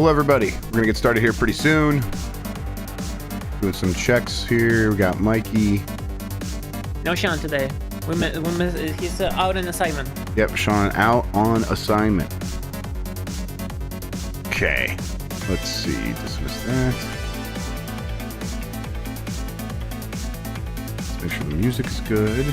Hello, everybody. We're going to get started here pretty soon. Doing some checks here. We got Mikey. No Sean today. He's out on assignment. Yep, Sean out on assignment. Okay. Let's see. Dismiss that. Let's make sure the music is good.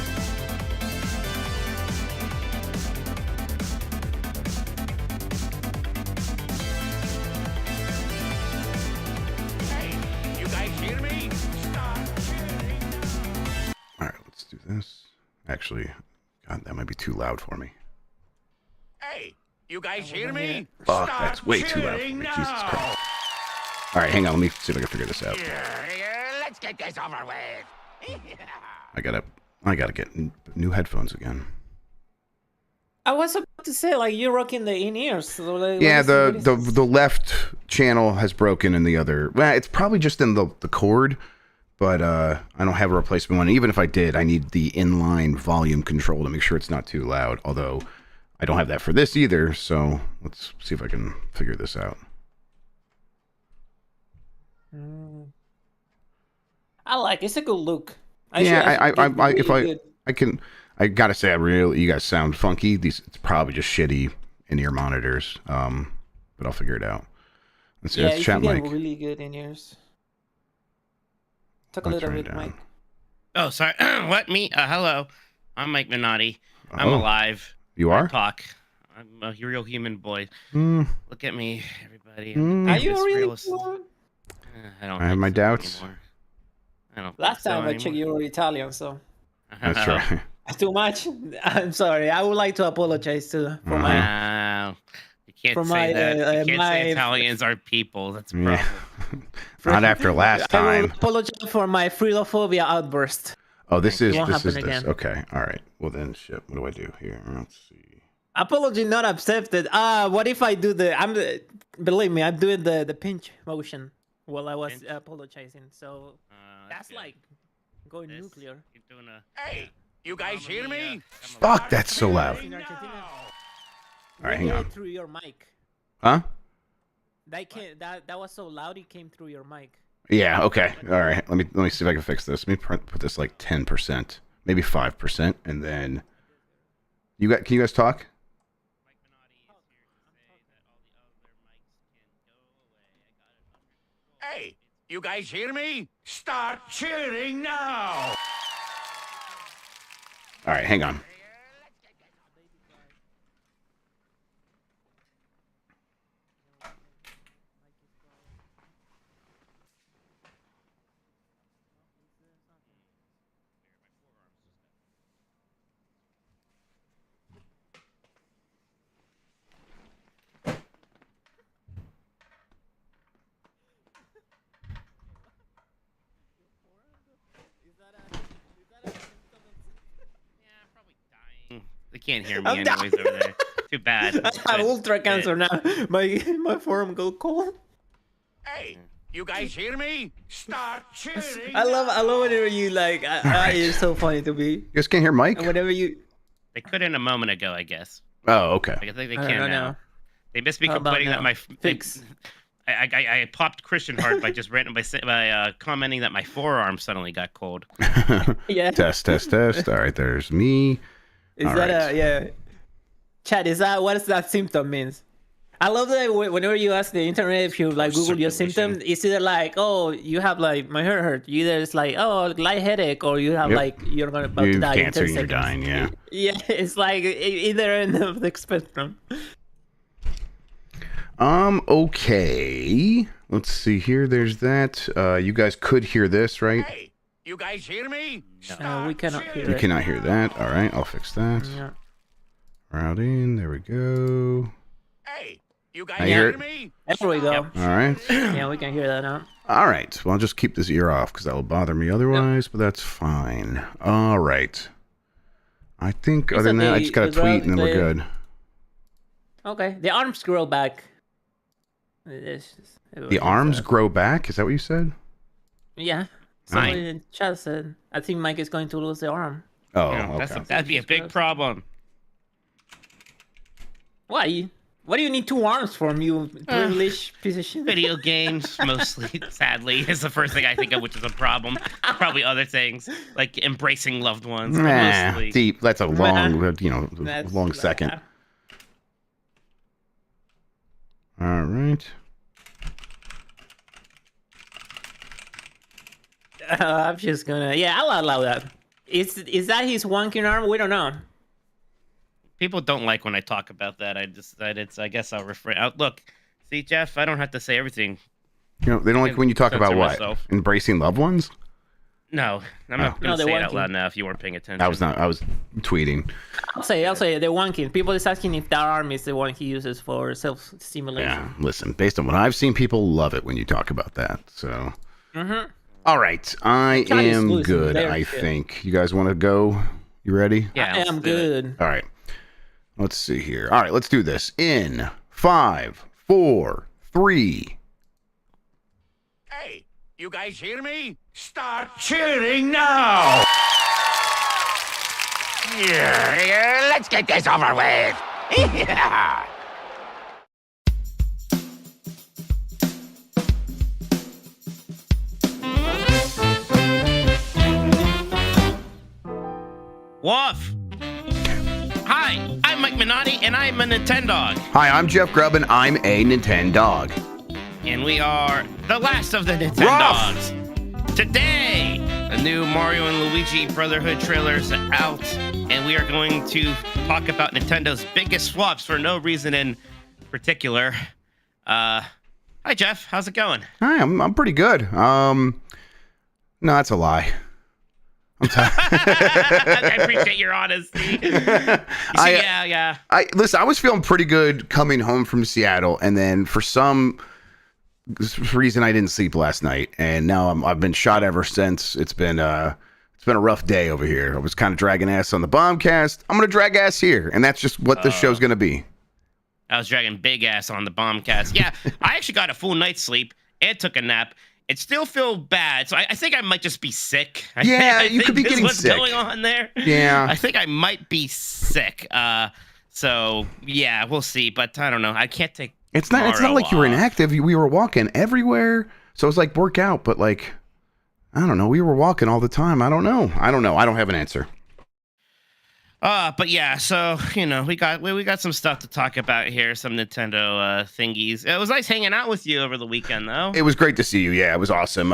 Actually, God, that might be too loud for me. Hey, you guys hear me? Fuck, that's way too loud for me. Jesus Christ. All right, hang on. Let me see if I can figure this out. Let's get this over with. I gotta get new headphones again. I was about to say, like, you're rocking the in-ears. So like, yeah, the left channel has broken in the other. Well, it's probably just in the cord. But I don't have a replacement one. Even if I did, I need the inline volume control to make sure it's not too loud. Although I don't have that for this either. So let's see if I can figure this out. I like it's a good look. I gotta say, you guys sound funky. It's probably just shitty in-ear monitors. But I'll figure it out. Let's see. That's chat mic. Really good in-ears. Talk a little bit, Mike. Oh, sorry. What? Me? Hello. I'm Mike Minotti. I'm alive. You are? I talk. I'm a real human boy. Look at me, everybody. Are you really? I don't. I have my doubts. I don't. Last time I checked, you were Italian, so. That's right. Too much. I'm sorry. I would like to apologize for my. You can't say that. You can't say Italians are people. That's a problem. Yeah. Not after last time. I will apologize for my Frilophobia outburst. Oh, this is again. Okay, all right. Well then, shit. What do I do here? Let's see. Apology not accepted. What if I do believe me, I'm doing the pinch motion while I was apologizing. So that's like going nuclear. You're doing hey, you guys hear me? Fuck, that's so loud. All right, hang on. Through your mic. Huh? That was so loud it came through your mic. Yeah. Okay. All right. Let me see if I can fix this. Let me put this like 10%, maybe 5%, and then can you guys talk? Hey, you guys hear me? Start cheering now. All right. Hang on. They can't hear me anyways over there. Too bad. I have ultra cancer now. My forearm go cold. Hey, you guys hear me? Start cheering. I love whenever you like. It's so funny to me. You guys can't hear Mike? Whenever you. They couldn't a moment ago, I guess. Oh, okay. I think they can now. They must be complaining that I popped Christian hard by just by commenting that my forearm suddenly got cold. Yeah. Test. All right, there's me. Is that Chad, what does that symptom means? I love that whenever you ask the internet, if you like Google your symptom, it's either like, oh, you have like my hair hurt. Either it's like, oh, light headache, or you have like you're about to die. Cancer, in 10 you're seconds. dying. Yeah. Yeah, it's like either end of the spectrum. Okay. Let's see here. There's that. You guys could hear this, right? Hey, you guys hear me? No, we cannot hear it. You cannot hear that. All right, I'll fix that. Yeah. Routing. There we go. Hey, you guys hear me? There we go. Yep. All right. Yeah, we can hear that now. All right. Well, I'll just keep this ear off because that will bother me otherwise, but that's fine. All right. I think other than that, I just got to tweet and then we're good. Okay. The arms grow back. The arms grow back? Is that what you said? Yeah. Somebody in the chat said, I think Mike is going to lose the arm. Oh, yeah, okay. That'd be a big problem. Why? What do you need 2 arms from, you privileged piece of shit? Video games, mostly, sadly, is the first thing I think of, which is a problem. Probably other things, like embracing loved ones. But mostly. Deep. That's a long, long second. All right. I'm just gonna... Yeah, I'll allow that. Is that his wanking arm? We don't know. People don't like when I talk about that. I decided, so I guess I'll refrain. Look, see, Jeff, I don't have to say everything. They don't like when you talk about what? Myself. Embracing loved ones? No, I'm not going to say it out loud now if you weren't paying attention. I was tweeting. I'll say the wanking. People is asking if that arm is the one he uses for self-stimulation. Yeah, listen, based on what I've seen, people love it when you talk about that. So, All right, I am good, I think. You guys want to go? You ready? Yeah, I am good. All right. Let's see here. All right, let's do this. In 5, 4, 3. Hey, you guys hear me? Start cheering now! Yeah, let's get this over with. Yeah. Wolf! Hi, I'm Mike Minotti, and I'm a Nintendog. Hi, I'm Jeff Grubb, and I'm a Nintendog. And we are the last of the Nintendogs. Today, the new Mario and Luigi Brotherhood trailers are out, and we are going to talk about Nintendo's biggest swaps for no reason in particular. Hi, Jeff. How's it going? Hi, I'm pretty good. No, that's a lie. I appreciate your honesty. Yeah. Listen, I was feeling pretty good coming home from Seattle, and then for some reason I didn't sleep last night, and now I've been shot ever since. It's been a rough day over here. I was kind of dragging ass on the Bombcast. I'm gonna drag ass here, and that's just what this show's gonna be. I was dragging big ass on the Bombcast. Yeah, I actually got a full night's sleep and took a nap. It still feel bad, so I think I might just be sick. You could be getting what's sick. What's going on there? Yeah, I think I might be sick. So yeah, we'll see. But I don't know. I can't take. It's not like you were inactive. We were walking everywhere, so it was like workout. But like, I don't know. We were walking all the time. I don't know. I don't have an answer. But yeah, so we got some stuff to talk about here, some Nintendo thingies. It was nice hanging out with you over the weekend, though. It was great to see you. Yeah, it was awesome.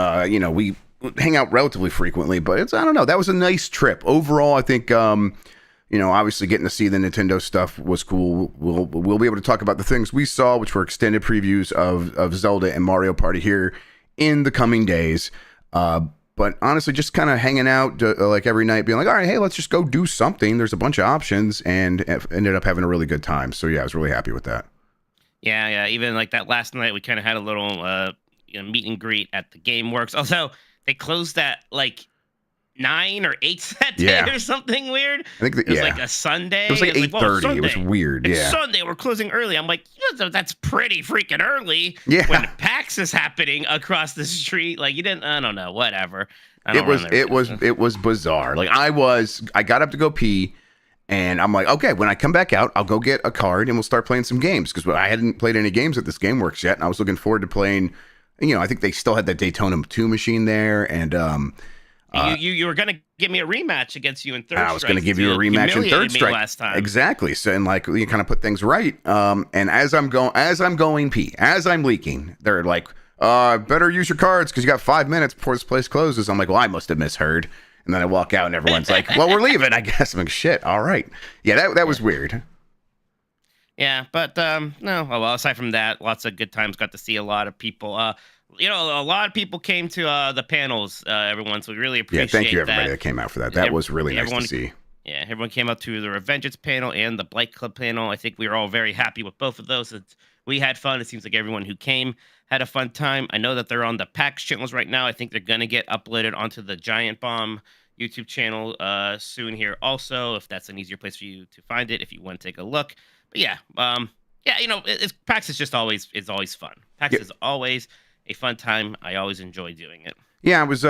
We hang out relatively frequently, but I don't know. That was a nice trip overall. I think obviously getting to see the Nintendo stuff was cool. We'll be able to talk about the things we saw, which were extended previews of Zelda and Mario Party here in the coming days. But honestly, just kind of hanging out like every night, being like, all right, hey, let's just go do something. There's a bunch of options, and ended up having a really good time. So yeah, I was really happy with that. Yeah. Even like that last night, we kind of had a little meet and greet at the GameWorks. Also, they closed at like 9 or 8 that day or something weird. I think it was like a Sunday. It was like 8:30. It was weird. It's Sunday. We're closing early. I'm like, that's pretty freaking early. Yeah. When PAX is happening across the street, like you didn't. I don't know. Whatever. It was bizarre. Like I got up to go pee, and I'm like, okay, when I come back out, I'll go get a card and we'll start playing some games, because I hadn't played any games at this GameWorks yet, and I was looking forward to playing. I think they still had that Daytona 2 machine there, and you were gonna give me a rematch against you in Third Strike. I was gonna give you a rematch in Third Strike last time. Exactly. So, and like you kind of put things right. And as I'm leaking, they're like, better use your cards because you got 5 minutes before this place closes. I'm like, well, I must have misheard. And then I walk out and everyone's like, well, we're leaving, I guess. I'm like, shit. All right. Yeah, that was weird. Yeah, but no. Well, aside from that, lots of good times. Got to see a lot of people. A lot of people came to the panels, everyone, so we really appreciate that. Yeah, thank you, everybody that came out for that. That was really nice to see. Yeah, everyone came out to the Revengeance panel and the Blight Club panel. I think we were all very happy with both of those. We had fun. It seems like everyone who came had a fun time. I know that they're on the PAX channels right now. I think they're going to get uploaded onto the Giant Bomb YouTube channel soon here also, if that's an easier place for you to find it, if you want to take a look. But yeah, PAX is just always fun. PAX is always a fun time. I always enjoy doing it. Yeah, it was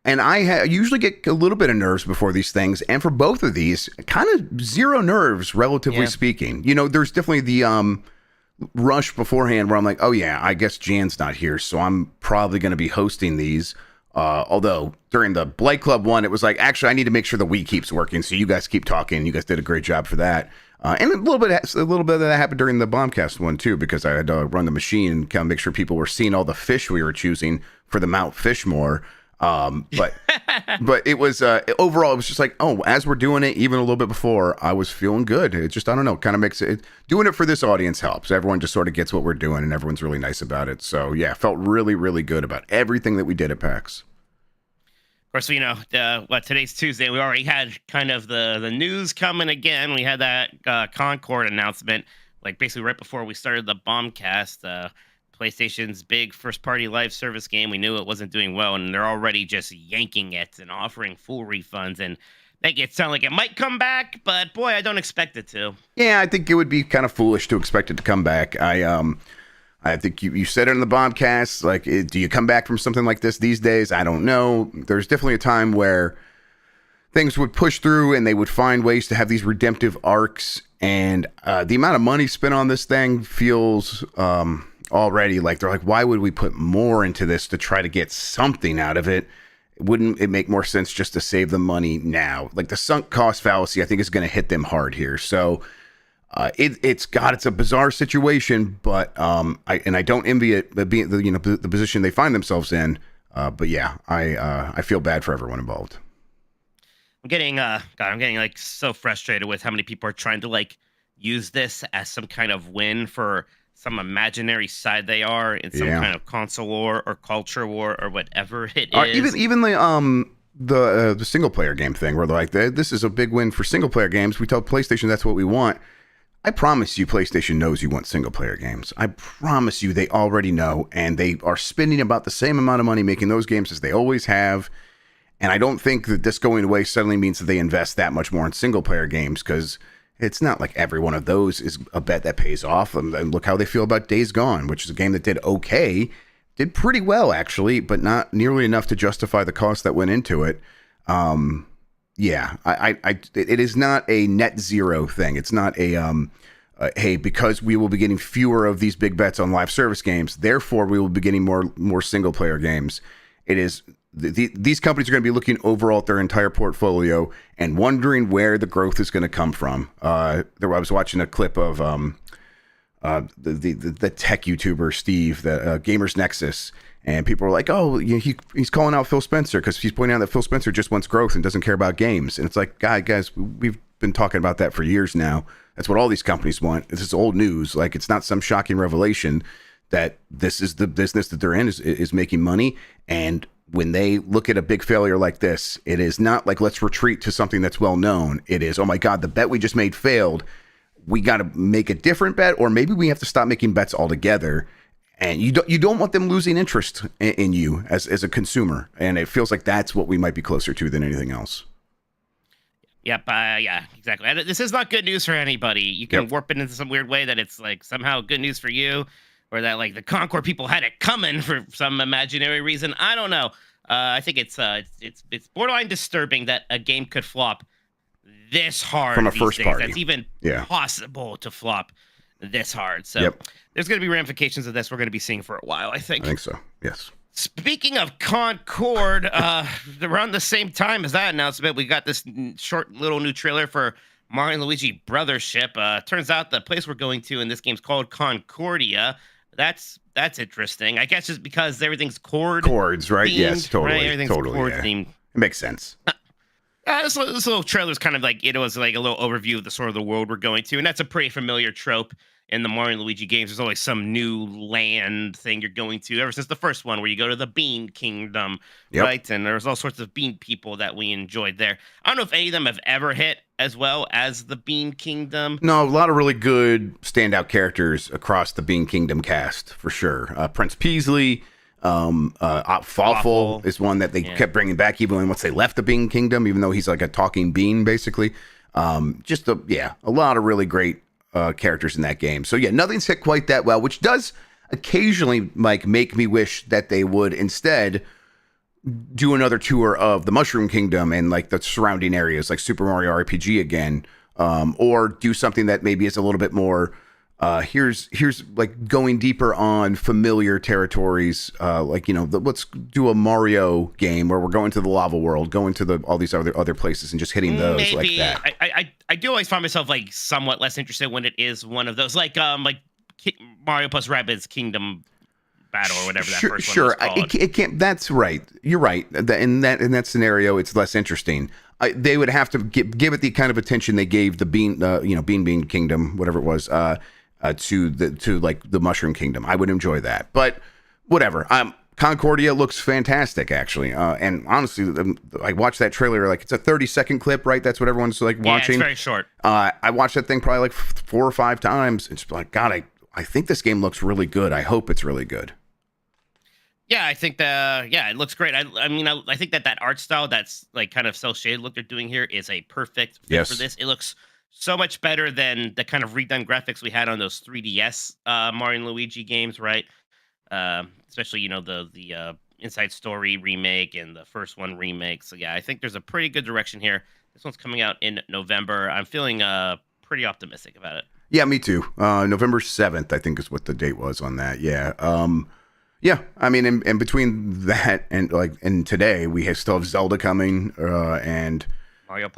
And I usually get a little bit of nerves before these things. And for both of these, kind of zero nerves, relatively speaking. You know, there's definitely the rush beforehand where I'm like, oh, yeah, I guess Jan's not here. So I'm probably going to be hosting these. Although during the Blight Club one, it was like, actually, I need to make sure the Wii keeps working. So you guys keep talking. You guys did a great job for that. And a little bit of that happened during the Bombcast one, too, because I had to run the machine and kind of make sure people were seeing all the fish we were choosing for the Mount Fishmore. But it was overall, it was just like, oh, as we're doing it, even a little bit before, I was feeling good. It just, I don't know, kind of makes it, doing it for this audience helps. Everyone just sort of gets what we're doing, and everyone's really nice about it. So yeah, felt really, really good about everything that we did at PAX. Of course, you know, today's Tuesday. We already had kind of the news coming again. We had that Concord announcement, like basically right before we started the Bombcast. PlayStation's big first-party live service game. We knew it wasn't doing well, and they're already just yanking it and offering full refunds and make it sound like it might come back, but boy, I don't expect it to. Yeah, I think it would be kind of foolish to expect it to come back. I think you said it in the Bombcast, like, do you come back from something like this these days? I don't know. There's definitely a time where things would push through and they would find ways to have these redemptive arcs, and the amount of money spent on this thing feels... already like they're like, why would we put more into this to try to get something out of it? Wouldn't it make more sense just to save the money now? Like the sunk cost fallacy, I think, is going to hit them hard here. So it's a bizarre situation, but I don't envy it being the position they find themselves in. But yeah, I feel bad for everyone involved. I'm getting like so frustrated with how many people are trying to like use this as some kind of win for some imaginary side they are in some kind of console war or culture war or whatever it is. Even the single player game thing, where they're like, this is a big win for single player games. We tell PlayStation that's what we want. I promise you, PlayStation knows you want single player games. I promise you, they already know, and they are spending about the same amount of money making those games as they always have. And I don't think that this going away suddenly means that they invest that much more in single player games, because it's not like every one of those is a bet that pays off. And look how they feel about Days Gone, which is a game that did pretty well, actually, but not nearly enough to justify the cost that went into it. It is not a net zero thing. It's not hey, because we will be getting fewer of these big bets on live service games, therefore we will be getting more single player games. It is... These companies are going to be looking overall at their entire portfolio and wondering where the growth is going to come from. I was watching a clip of the tech YouTuber Steve, the Gamers Nexus, and people were like, "Oh, he's calling out Phil Spencer because he's pointing out that Phil Spencer just wants growth and doesn't care about games." And it's like, guys, we've been talking about that for years now. That's what all these companies want. This is old news. Like, it's not some shocking revelation that this is the business that they're in is making money. And when they look at a big failure like this, it is not like, let's retreat to something that's well known. It is, oh my God, the bet we just made failed. We got to make a different bet, or maybe we have to stop making bets altogether. And you don't want them losing interest in you as a consumer. And it feels like that's what we might be closer to than anything else. Yep. Yeah, exactly. This is not good news for anybody. You can warp it into some weird way that it's like somehow good news for you, or that like the Concord people had it coming for some imaginary reason. I don't know. I think it's borderline disturbing that a game could flop this hard from a these first days. party. That's even possible to flop this hard. So there's going to be ramifications of this we're going to be seeing for a while, I think. I think so. Yes. Speaking of Concord, around the same time as that announcement, we got this short little new trailer for Mario Luigi Brothership. Turns out the place we're going to in this game is called Concordia. That's interesting. I guess just because everything's chords, right? Themed, yes, totally. Right? Everything's chord themed. It makes sense. This little trailer is kind of like, it was like a little overview of the sort of the world we're going to, and that's a pretty familiar trope in the Mario and Luigi games. There's always some new land thing you're going to, ever since the first one where you go to the Bean Kingdom, right? And there's all sorts of bean people that we enjoyed there. I don't know if any of them have ever hit as well as the Bean Kingdom. No, a lot of really good standout characters across the Bean Kingdom cast, for sure. Prince Peasley, Fawful is one that they kept bringing back even once they left the Bean Kingdom, even though he's like a talking bean, basically. A lot of really great characters in that game. So yeah, nothing's hit quite that well, which does occasionally like make me wish that they would instead do another tour of the Mushroom Kingdom and like the surrounding areas, like Super Mario RPG again, or do something that maybe is a little bit more. Here's like going deeper on familiar territories, like let's do a Mario game where we're going to the lava world, going to all these other places, and just hitting those Maybe. like that. I do always find myself like somewhat less interested when it is one of those like Mario plus Rabbids Kingdom Battle or whatever that first one was called. It can't. That's right. You're right. In that scenario, it's less interesting. They would have to give it the kind of attention they gave the Bean Kingdom, whatever it was, to the Mushroom Kingdom. I would enjoy that, but whatever. Concordia looks fantastic, actually. And honestly, I watched that trailer. Like, it's a 30-second clip, right? That's what everyone's like watching. Yeah, it's very short. I watched that thing probably like 4 or 5 times. It's like, God, I think this game looks really good. I hope it's really good. Yeah, I think it looks great. I mean, I think that art style, that's like kind of cel shaded look they're doing here, is a perfect fit for this. It looks so much better than the kind of redone graphics we had on those 3DS Mario and Luigi games, right? Especially the Inside Story remake and the first one remake. So yeah, I think there's a pretty good direction here. This one's coming out in November. I'm feeling pretty optimistic about it. Yeah, me too. November 7th, I think, is what the date was on that. Yeah. Yeah, I mean, in between that and today, we still have Zelda coming, and Mario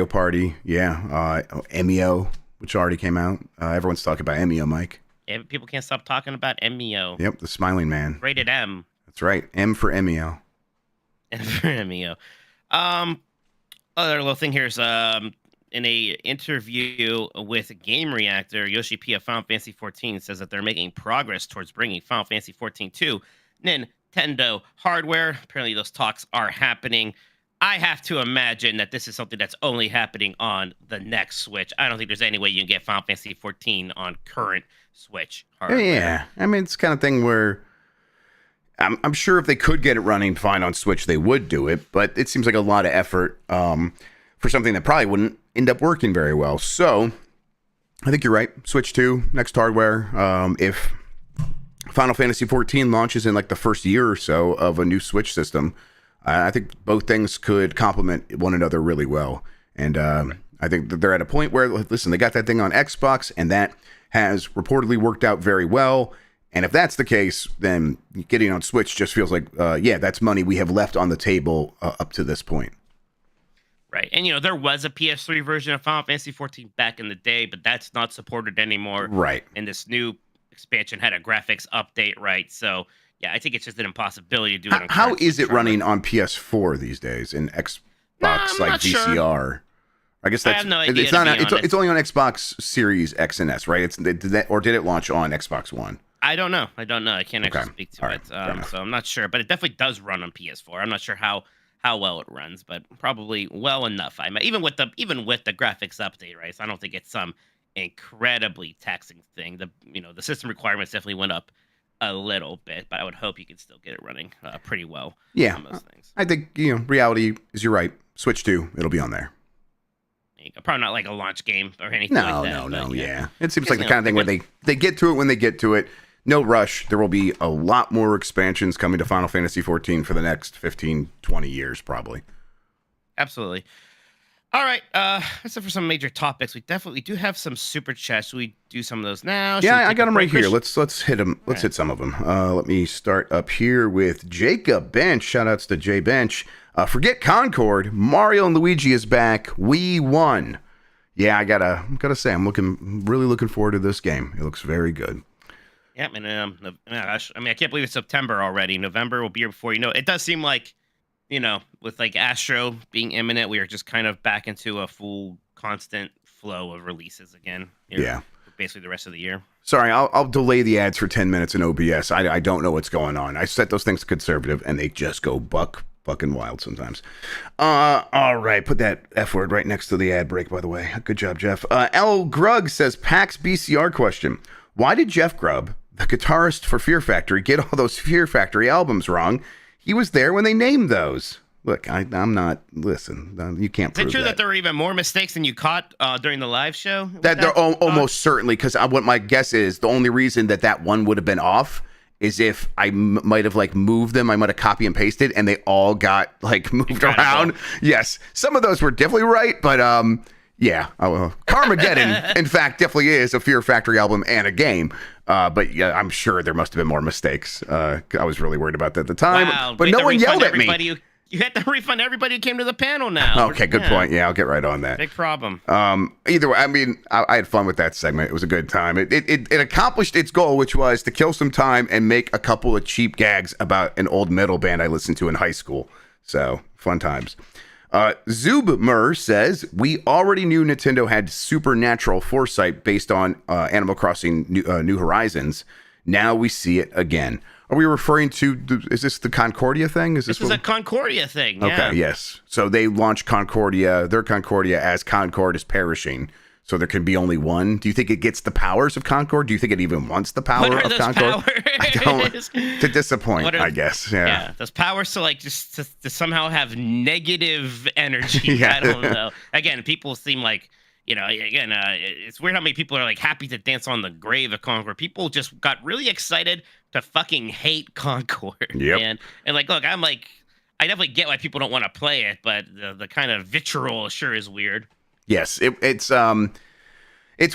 Party, yeah. Emio, which already came out. Everyone's talking about Emio, Mike. Yeah, people can't stop talking about Emio. Yep, the smiling man. Rated M. That's right, M for Emio. M for Emio. Other little thing here is in a interview with Game Reactor, Yoshi P of Final Fantasy 14 says that they're making progress towards bringing Final Fantasy 14 to Nintendo hardware. Apparently, those talks are happening. I have to imagine that this is something that's only happening on the next Switch. I don't think there's any way you can get Final Fantasy 14 on current Switch hardware. Yeah, I mean, it's the kind of thing where I'm sure if they could get it running fine on Switch, they would do it, but it seems like a lot of effort for something that probably wouldn't end up working very well. So I think you're right. Switch 2, next hardware. If Final Fantasy 14 launches in like the first year or so of a new Switch system, I think both things could complement one another really well. And I think that they're at a point where, listen, they got that thing on Xbox, and that has reportedly worked out very well. And if that's the case, then getting on Switch just feels like, that's money we have left on the table up to this point. Right. And, there was a PS3 version of Final Fantasy 14 back in the day, but that's not supported anymore. Right. And this new expansion had a graphics update, right? So, yeah, I think it's just an impossibility to do it. How is it running on PS4 these days in Xbox VCR? Sure. I guess that's I have no idea, it's not. It's only on Xbox Series X and S, right? Did it launch on Xbox One? I don't know. I can't actually speak to it. So I'm not sure, but it definitely does run on PS4. I'm not sure how well it runs, but probably well enough. Even with the graphics update, right? So I don't think it's some incredibly taxing thing. The system requirements definitely went up a little bit, but I would hope you could still get it running pretty well. Yeah, on most things. I think reality is you're right. Switch 2, it'll be on there. Probably not like a launch game or anything like that. No. Yeah, it seems like the kind of thing where they get to it when they get to it. No rush. There will be a lot more expansions coming to Final Fantasy 14 for the next 15, 20 years, probably. Absolutely. All right. That's it for some major topics. We definitely do have some super chats. Should we do some of those now? Yeah, I got them right here. Let's hit them. Let's hit some of them. Let me start up here with Jacob Bench. Shout outs to Jay Bench. Forget Concord. Mario and Luigi is back. We won. Yeah, I gotta say, I'm really looking forward to this game. It looks very good. Yeah, and gosh, I can't believe it's September already. November will be here before you know. It does seem like, with like Astro being imminent, we are just kind of back into a full constant flow of releases again. Yeah, for basically the rest of the year. Sorry, I'll delay the ads for 10 minutes in OBS. I don't know what's going on. I set those things to conservative, and they just go fucking wild sometimes. All right, put that F word right next to the ad break, by the way. Good job, Jeff. L. Grug says, PAX BCR question. Why did Jeff Grubb, the guitarist for Fear Factory, get all those Fear Factory albums wrong? He was there when they named those. Look, I'm not. Listen, you can't prove that. Is it true that there were even more mistakes than you caught during the live show? That they're almost certainly, because what my guess is, the only reason that one would have been off is if I might have like moved them. I might have copy and pasted, and they all got like moved around. Yes, some of those were definitely right, but yeah, Carmageddon, in fact, definitely is a Fear Factory album and a game. But yeah, I'm sure there must have been more mistakes. I was really worried about that at the time, Wow, but no one yelled at me. You had to refund everybody who came to the panel now. Okay, good point. Yeah, I'll get right on that. Big problem. Either way, I mean, I had fun with that segment. It was a good time. It accomplished its goal, which was to kill some time and make a couple of cheap gags about an old metal band I listened to in high school. So, fun times. Zubmer says, we already knew Nintendo had supernatural foresight based on Animal Crossing New Horizons. Now we see it again. Are we referring to, is this the Concordia thing? This is a Concordia thing, yeah. Okay, yes. So they launched Concordia, their Concordia, as Concord is perishing. So there can be only one. Do you think it gets the powers of Concord? Do you think it even wants the power of Concord? I don't. To disappoint, I guess. Yeah. Those powers to like just to somehow have negative energy. Yeah. I don't know. Again, people seem like, you know, again, it's weird how many people are like happy to dance on the grave of Concord. People just got really excited to fucking hate Concord. Yep. And like, look, I'm like, I definitely get why people don't want to play it, but the kind of vitriol sure is weird. Yes, it's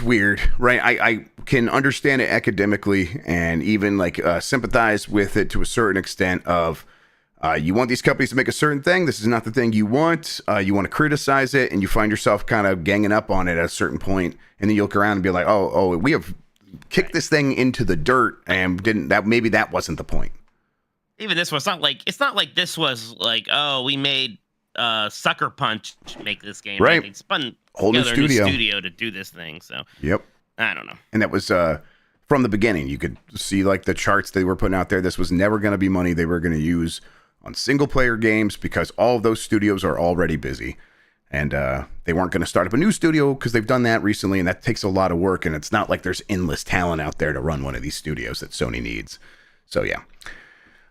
weird, right? I can understand it academically and even like sympathize with it to a certain extent of you want these companies to make a certain thing. This is not the thing you want. You want to criticize it, and you find yourself kind of ganging up on it at a certain point, and then you look around and be like, oh, we have kicked this thing into the dirt, and maybe that wasn't the point. Even this was it's not like this was like, oh, we made Sucker Punch make this game. Right. They spun whole new together studio. a new studio to do this thing. So yep. I don't know. And that was from the beginning. You could see like the charts they were putting out there. This was never going to be money they were going to use on single player games because all of those studios are already busy. And they weren't going to start up a new studio because they've done that recently, and that takes a lot of work. And it's not like there's endless talent out there to run one of these studios that Sony needs. So yeah.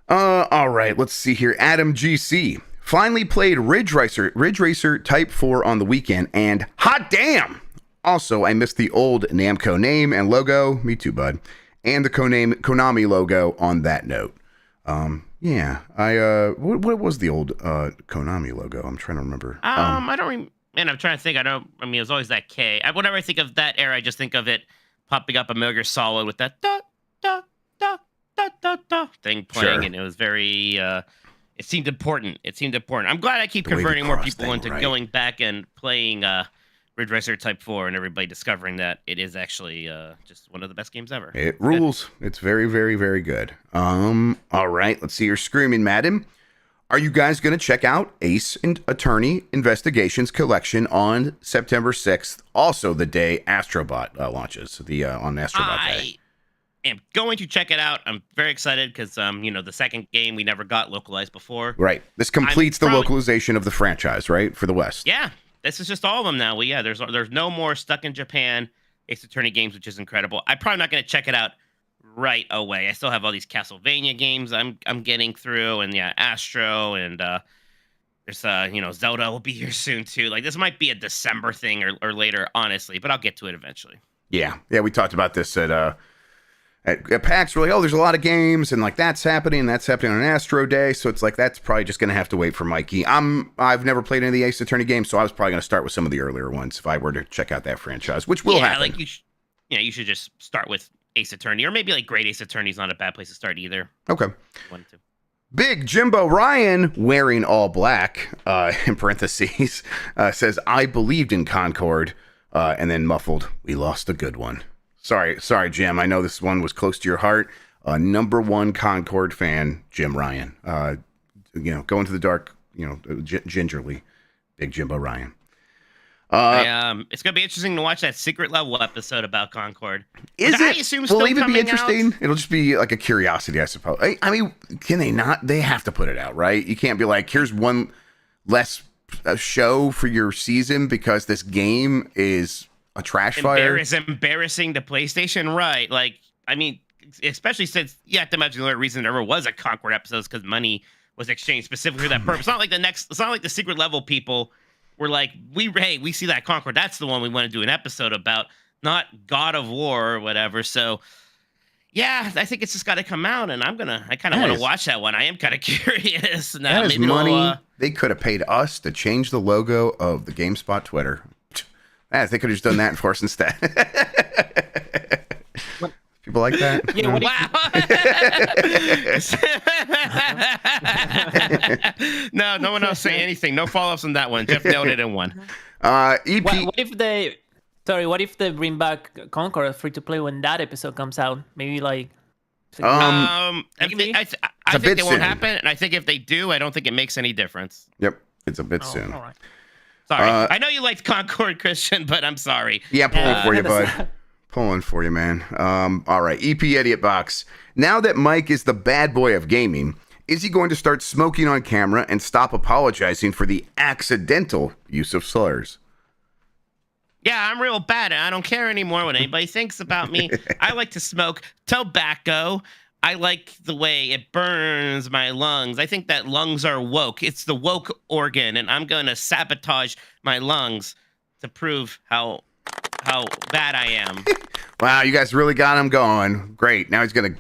All right, let's see here. Adam GC. Finally played Ridge Racer Type 4 on the weekend, and hot damn! Also, I missed the old Namco name and logo. Me too, bud. And the Konami logo on that note. Yeah. What was the old Konami logo? I'm trying to remember. I don't man, I'm trying to think. It was always that K. Whenever I think of that era, I just think of it popping up a Metal Gear Solid with that da da da da da da thing playing, Sure. and it was very it seemed important. I'm glad I keep converting more people into going back and playing Ridge Racer Type 4 and everybody discovering that it is actually just one of the best games ever. It rules. It's very, very, very good. All right. Let's see your Screaming Madden. Are you guys going to check out Ace Attorney Investigations Collection on September 6th? Also the day Astrobot launches, on Astrobot Day. I am going to check it out. I'm very excited because, the second game we never got localized before. Right. This completes the localization of the franchise, right? For the West. Yeah. This is just all of them now. There's no more Stuck in Japan Ace Attorney games, which is incredible. I'm probably not going to check it out right away. I still have all these Castlevania games I'm getting through, and yeah, Astro, and there's Zelda will be here soon too. Like this might be a December thing or later, honestly, but I'll get to it eventually. Yeah, we talked about this at PAX. We're like, there's a lot of games, and like that's happening on Astro Day, so it's like that's probably just gonna have to wait for Mikey. I've never played any of the Ace Attorney games, so I was probably gonna start with some of the earlier ones if I were to check out that franchise, which will happen. Like you should just start with Ace Attorney, or maybe like Great Ace Attorney is not a bad place to start either. Okay. 1, 2. Big Jimbo Ryan, wearing all black, in parentheses, says, I believed in Concord, and then muffled, we lost a good one. Sorry, Jim. I know this one was close to your heart. Number one Concord fan, Jim Ryan. Go into the dark, gingerly. Big Jimbo Ryan. It's gonna be interesting to watch that secret level episode about Concord. Is I it? assume Will still it even be interesting? out? It'll just be like a curiosity, I suppose. I mean, can they not? They have to put it out, right? You can't be like, here's one less show for your season because this game is a trash fire. It's embarrassing to PlayStation, right? Like, I mean, especially since you have to imagine the only reason there ever was a Concord episode is because money was exchanged specifically for that purpose. It's not like the secret level people were like, we see that Concord, that's the one we want to do an episode about, not God of War or whatever. So, Yeah, I think it's just got to come out, and I kind of want to watch that one. I am kind of curious. Now, that is maybe money they could have paid us to change the logo of the GameSpot Twitter. They could have just done that for us instead. People like that? Yeah, what No one else say anything. No follow-ups on that one. Jeff nailed it in one. EP. what if they? Sorry, what if they bring back Concord free to play when that episode comes out? Maybe like. I think they soon. won't happen, and I think if they do, I don't think it makes any difference. Yep, it's a bit soon. All right. Sorry, I know you liked Concord, Christian, but I'm sorry. Yeah, pulling for you, bud. Pulling for you, man. All right, EP Idiot Box. Now that Mike is the bad boy of gaming, is he going to start smoking on camera and stop apologizing for the accidental use of slurs? Yeah, I'm real bad. I don't care anymore what anybody thinks about me. I like to smoke tobacco. I like the way it burns my lungs. I think that lungs are woke. It's the woke organ, and I'm going to sabotage my lungs to prove how bad I am. Wow, you guys really got him going. Great. Now he's going to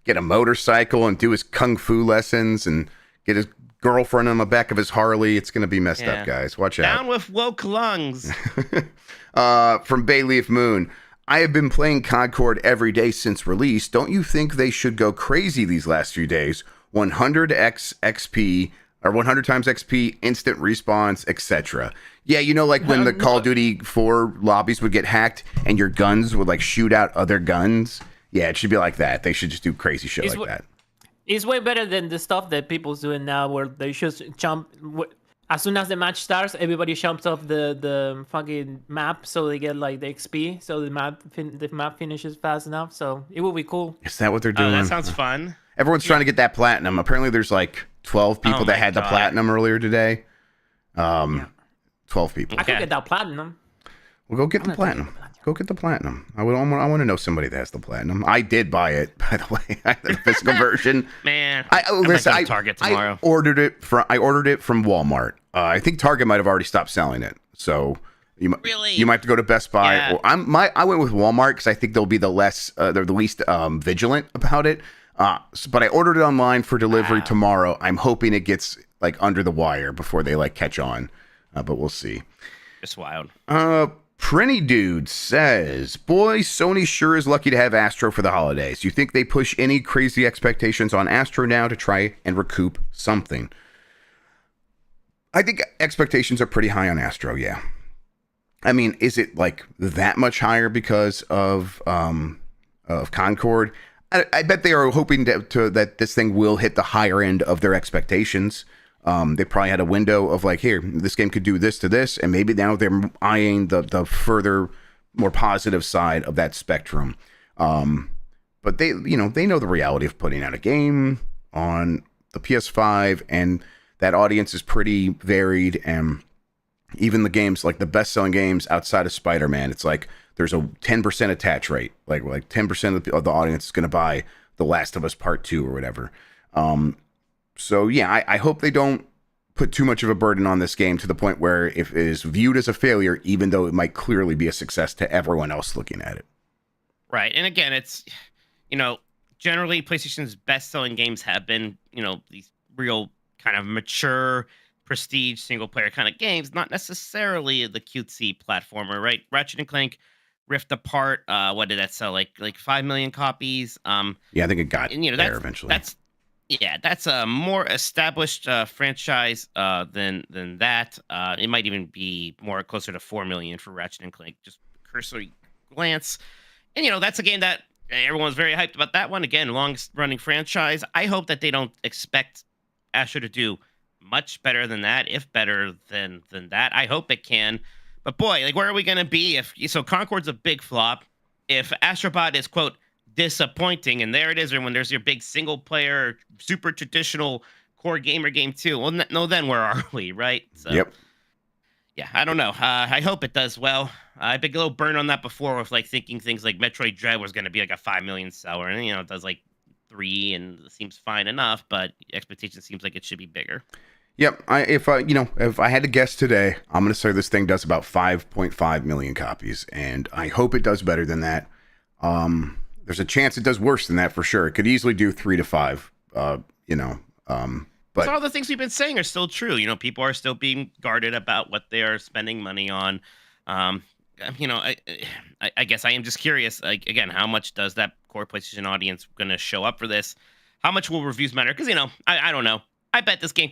get a motorcycle and do his kung fu lessons and get his girlfriend on the back of his Harley. It's going to be messed up, guys. Watch out. Down with woke lungs. From Bayleaf Moon. I have been playing Concord every day since release. Don't you think they should go crazy these last few days? 100x XP or 100 times XP, instant respawns, etc. Yeah, you know, like when the Call of Duty 4 lobbies would get hacked and your guns would like shoot out other guns. Yeah, it should be like that. They should just do crazy shit like that. It's way better than the stuff that people's doing now, where they just jump. As soon as the match starts, everybody jumps off the fucking map, so they get like the XP, so the map finishes fast enough. So it will be cool. Is that what they're doing? Oh, that sounds fun. Everyone's trying to get that platinum. Apparently, there's like 12 people that had the platinum earlier today. 12 people. I could get that platinum. Well, go get the platinum. Go get the platinum. I want to know somebody that has the platinum. I did buy it, by the way. I had the physical version. Man, I Target tomorrow. I ordered it from Walmart. I think Target might have already stopped selling it. So you might have to go to Best Buy. Yeah. Or I went with Walmart because I think they'll be they're the least vigilant about it. But I ordered it online for delivery tomorrow. I'm hoping it gets like under the wire before they like catch on. But we'll see. Just wild. Prinny Dude says, boy, Sony sure is lucky to have Astro for the holidays. You think they push any crazy expectations on Astro now to try and recoup something? I think expectations are pretty high on Astro, yeah. I mean, is it like that much higher because of Concord? I bet they are hoping that this thing will hit the higher end of their expectations. They probably had a window of like, here, this game could do this to this, and maybe now they're eyeing the further, more positive side of that spectrum. But they know the reality of putting out a game on the PS5, and that audience is pretty varied, and even the games, like the best-selling games outside of Spider-Man, it's like there's a 10% attach rate. Like 10% of the audience is going to buy The Last of Us Part 2 or whatever. So yeah, I hope they don't put too much of a burden on this game to the point where if it is viewed as a failure, even though it might clearly be a success to everyone else looking at it. Right. And again, it's, generally PlayStation's best-selling games have been, these real kind of mature, prestige, single-player kind of games, not necessarily the cutesy platformer, right? Ratchet & Clank Rift Apart, what did that sell? Like 5 million copies? Yeah, I think it got there eventually. That's a more established franchise than that. It might even be more closer to 4 million for Ratchet & Clank, just cursory glance. And, that's a game that everyone's very hyped about that one. Again, long-running franchise. I hope that they don't expect Astro to do much better than that, if better than that. I hope it can. But boy, like, where are we going to be so Concord's a big flop. If Astrobot is, quote, disappointing, and there it is, or when there's your big single player, super traditional core gamer game too. Well, no, then where are we, right? So, yep. Yeah, I don't know. I hope it does well. I've been a little burned on that before with like thinking things like Metroid Dread was going to be like a 5 million seller, and it does like 3, and it seems fine enough, but expectation seems like it should be bigger. Yep. If I had to guess today, I'm going to say this thing does about 5.5 million copies, and I hope it does better than that. there's a chance it does worse than that for sure. It could easily do 3 to 5. But so all the things we've been saying are still true. People are still being guarded about what they are spending money on. Um, I guess I am just curious. Like, again, how much does that core PlayStation audience going to show up for this? How much will reviews matter? Because I don't know. I bet this game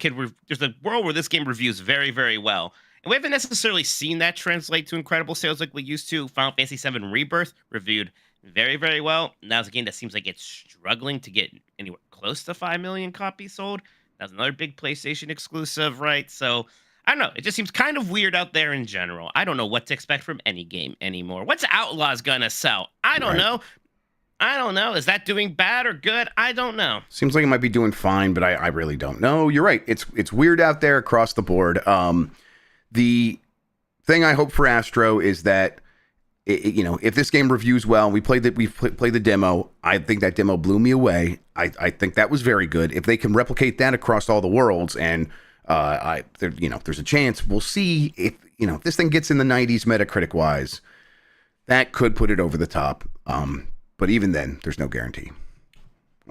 there's a world where this game reviews very, very well, and we haven't necessarily seen that translate to incredible sales like we used to. Final Fantasy VII Rebirth reviewed very, very well. Now it's a game that seems like it's struggling to get anywhere close to 5 million copies sold. That's another big PlayStation exclusive, right? So I don't know. It just seems kind of weird out there in general. I don't know what to expect from any game anymore. What's Outlaws gonna sell? I don't know. I don't know. Is that doing bad or good? I don't know. Seems like it might be doing fine, but I really don't know. You're right. It's weird out there across the board. The thing I hope for Astro is that if this game reviews well, we played the demo. I think that demo blew me away. I think that was very good. If they can replicate that across all the worlds, and there's a chance, we'll see if this thing gets in the 90s Metacritic wise, that could put it over the top. But even then, there's no guarantee.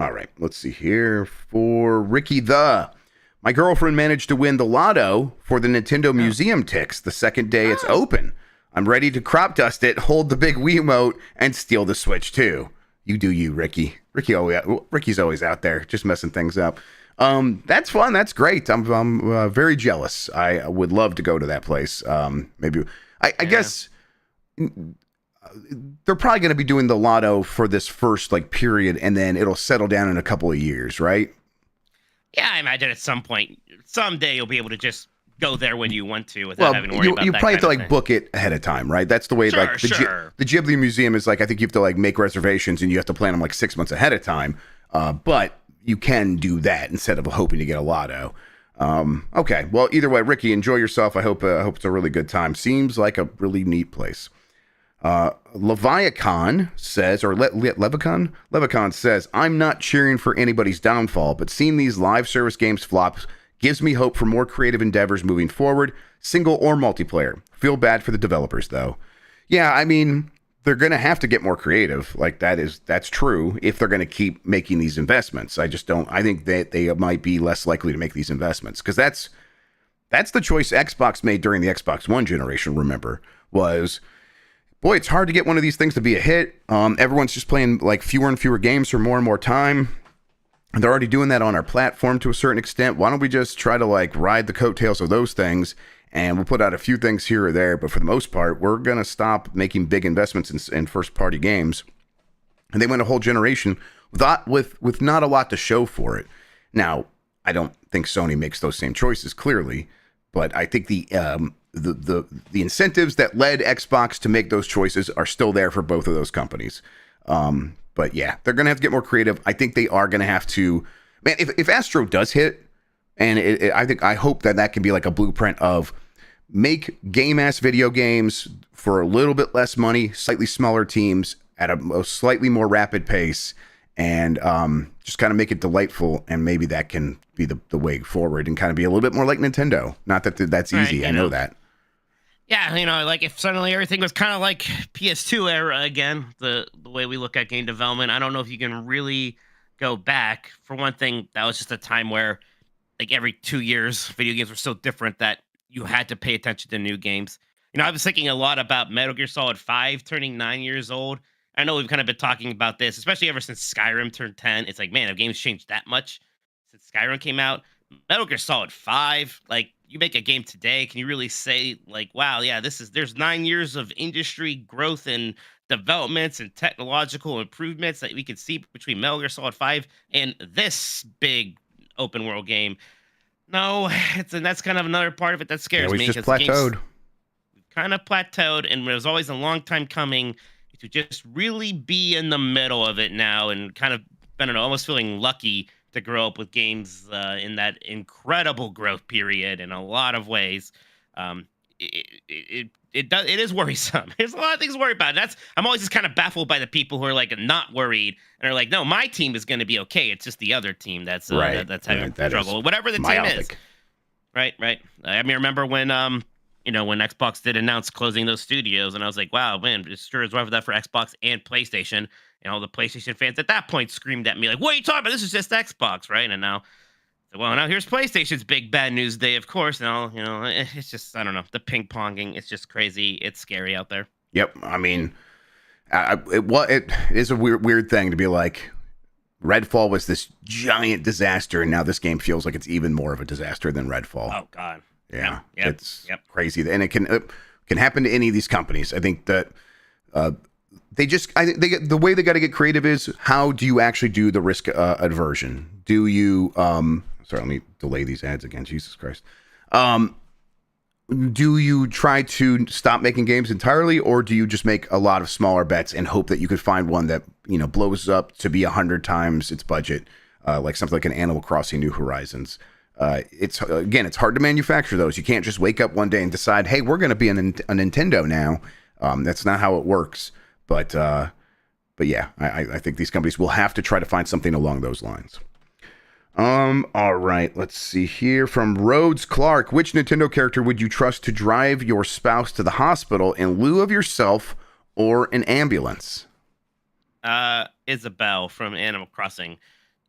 All right, let's see here for Ricky My girlfriend managed to win the lotto for the Nintendo Museum Ticks the second day it's open. I'm ready to crop dust it, hold the big Wiimote, and steal the Switch too. You do you, Ricky. Ricky's always out there just messing things up. That's fun. That's great. I'm very jealous. I would love to go to that place. Maybe I guess they're probably going to be doing the lotto for this first period, and then it'll settle down in a couple of years, right? Yeah, I imagine at some point, someday you'll be able to just go there when you want to without having to worry about that. You probably have to book it ahead of time, right? That's the way the Ghibli Museum is. I think you have to make reservations, and you have to plan them 6 months ahead of time. But you can do that instead of hoping to get a lotto. Okay, well, either way, Ricky, enjoy yourself. I hope it's a really good time. Seems like a really neat place. Leviacon says, or Leviacon says, I'm not cheering for anybody's downfall, but seeing these live service games flop gives me hope for more creative endeavors moving forward, single or multiplayer. Feel bad for the developers, though. Yeah, I mean, they're going to have to get more creative. That's true if they're going to keep making these investments. I think that they might be less likely to make these investments, because that's the choice Xbox made during the Xbox One generation, remember, was, boy, it's hard to get one of these things to be a hit. Everyone's just playing fewer and fewer games for more and more time. And they're already doing that on our platform to a certain extent. Why don't we just try to ride the coattails of those things, and we'll put out a few things here or there, but for the most part, we're going to stop making big investments in first-party games. And they went a whole generation with not a lot to show for it. Now, I don't think Sony makes those same choices, clearly, but I think the incentives that led Xbox to make those choices are still there for both of those companies. But yeah, they're going to have to get more creative. I think they are going to have to, man, if Astro does hit, and I hope that can be a blueprint of make game-ass video games for a little bit less money, slightly smaller teams at a slightly more rapid pace, and just kind of make it delightful, and maybe that can be the way forward and kind of be a little bit more like Nintendo. Not that that's easy, I know that. Yeah, if suddenly everything was kind of like PS2 era again, the way we look at game development, I don't know if you can really go back. For one thing, that was just a time where, every 2 years, video games were so different that you had to pay attention to new games. I was thinking a lot about Metal Gear Solid 5 turning 9 years old. I know we've kind of been talking about this, especially ever since Skyrim turned 10. It's man, have games changed that much since Skyrim came out? Metal Gear Solid 5, you make a game today, can you really say wow, yeah, there's 9 years of industry growth and developments and technological improvements that we could see between Metal Gear Solid 5 and this big open world game? No, and that's kind of another part of it that scares me. We just plateaued. Kind of plateaued, and it was always a long time coming to just really be in the middle of it now, and kind of, I don't know, almost feeling lucky to grow up with games in that incredible growth period in a lot of ways. It is worrisome. There's a lot of things to worry about. I'm always just kind of baffled by the people who are not worried and are no, my team is going to be okay. It's just the other team that's having trouble, whatever the team is. Right. I remember when when Xbox did announce closing those studios, and I was wow, man, it sure is rough for that for Xbox and PlayStation. And all the PlayStation fans at that point screamed at me like, "What are you talking about? This is just Xbox, right?" And now, well, now here's PlayStation's big bad news day, of course. And all, it's just, I don't know, the ping ponging. It's just crazy. It's scary out there. Yep. I mean, it is a weird thing to be like, Redfall was this giant disaster, and now this game feels like it's even more of a disaster than Redfall. Oh God. Yeah. Yep. It's crazy, and it can happen to any of these companies. I think that the way they got to get creative is, how do you actually do the risk aversion? Do you sorry, let me delay these ads again. Jesus Christ. Do you try to stop making games entirely, or do you just make a lot of smaller bets and hope that you could find one that blows up to be 100 times its budget, like something like an Animal Crossing New Horizons? It's hard to manufacture those. You can't just wake up one day and decide, hey, we're going to be a Nintendo now. That's not how it works. But yeah, I think these companies will have to try to find something along those lines. All right, let's see here from Rhodes Clark. Which Nintendo character would you trust to drive your spouse to the hospital in lieu of yourself or an ambulance? Isabelle from Animal Crossing.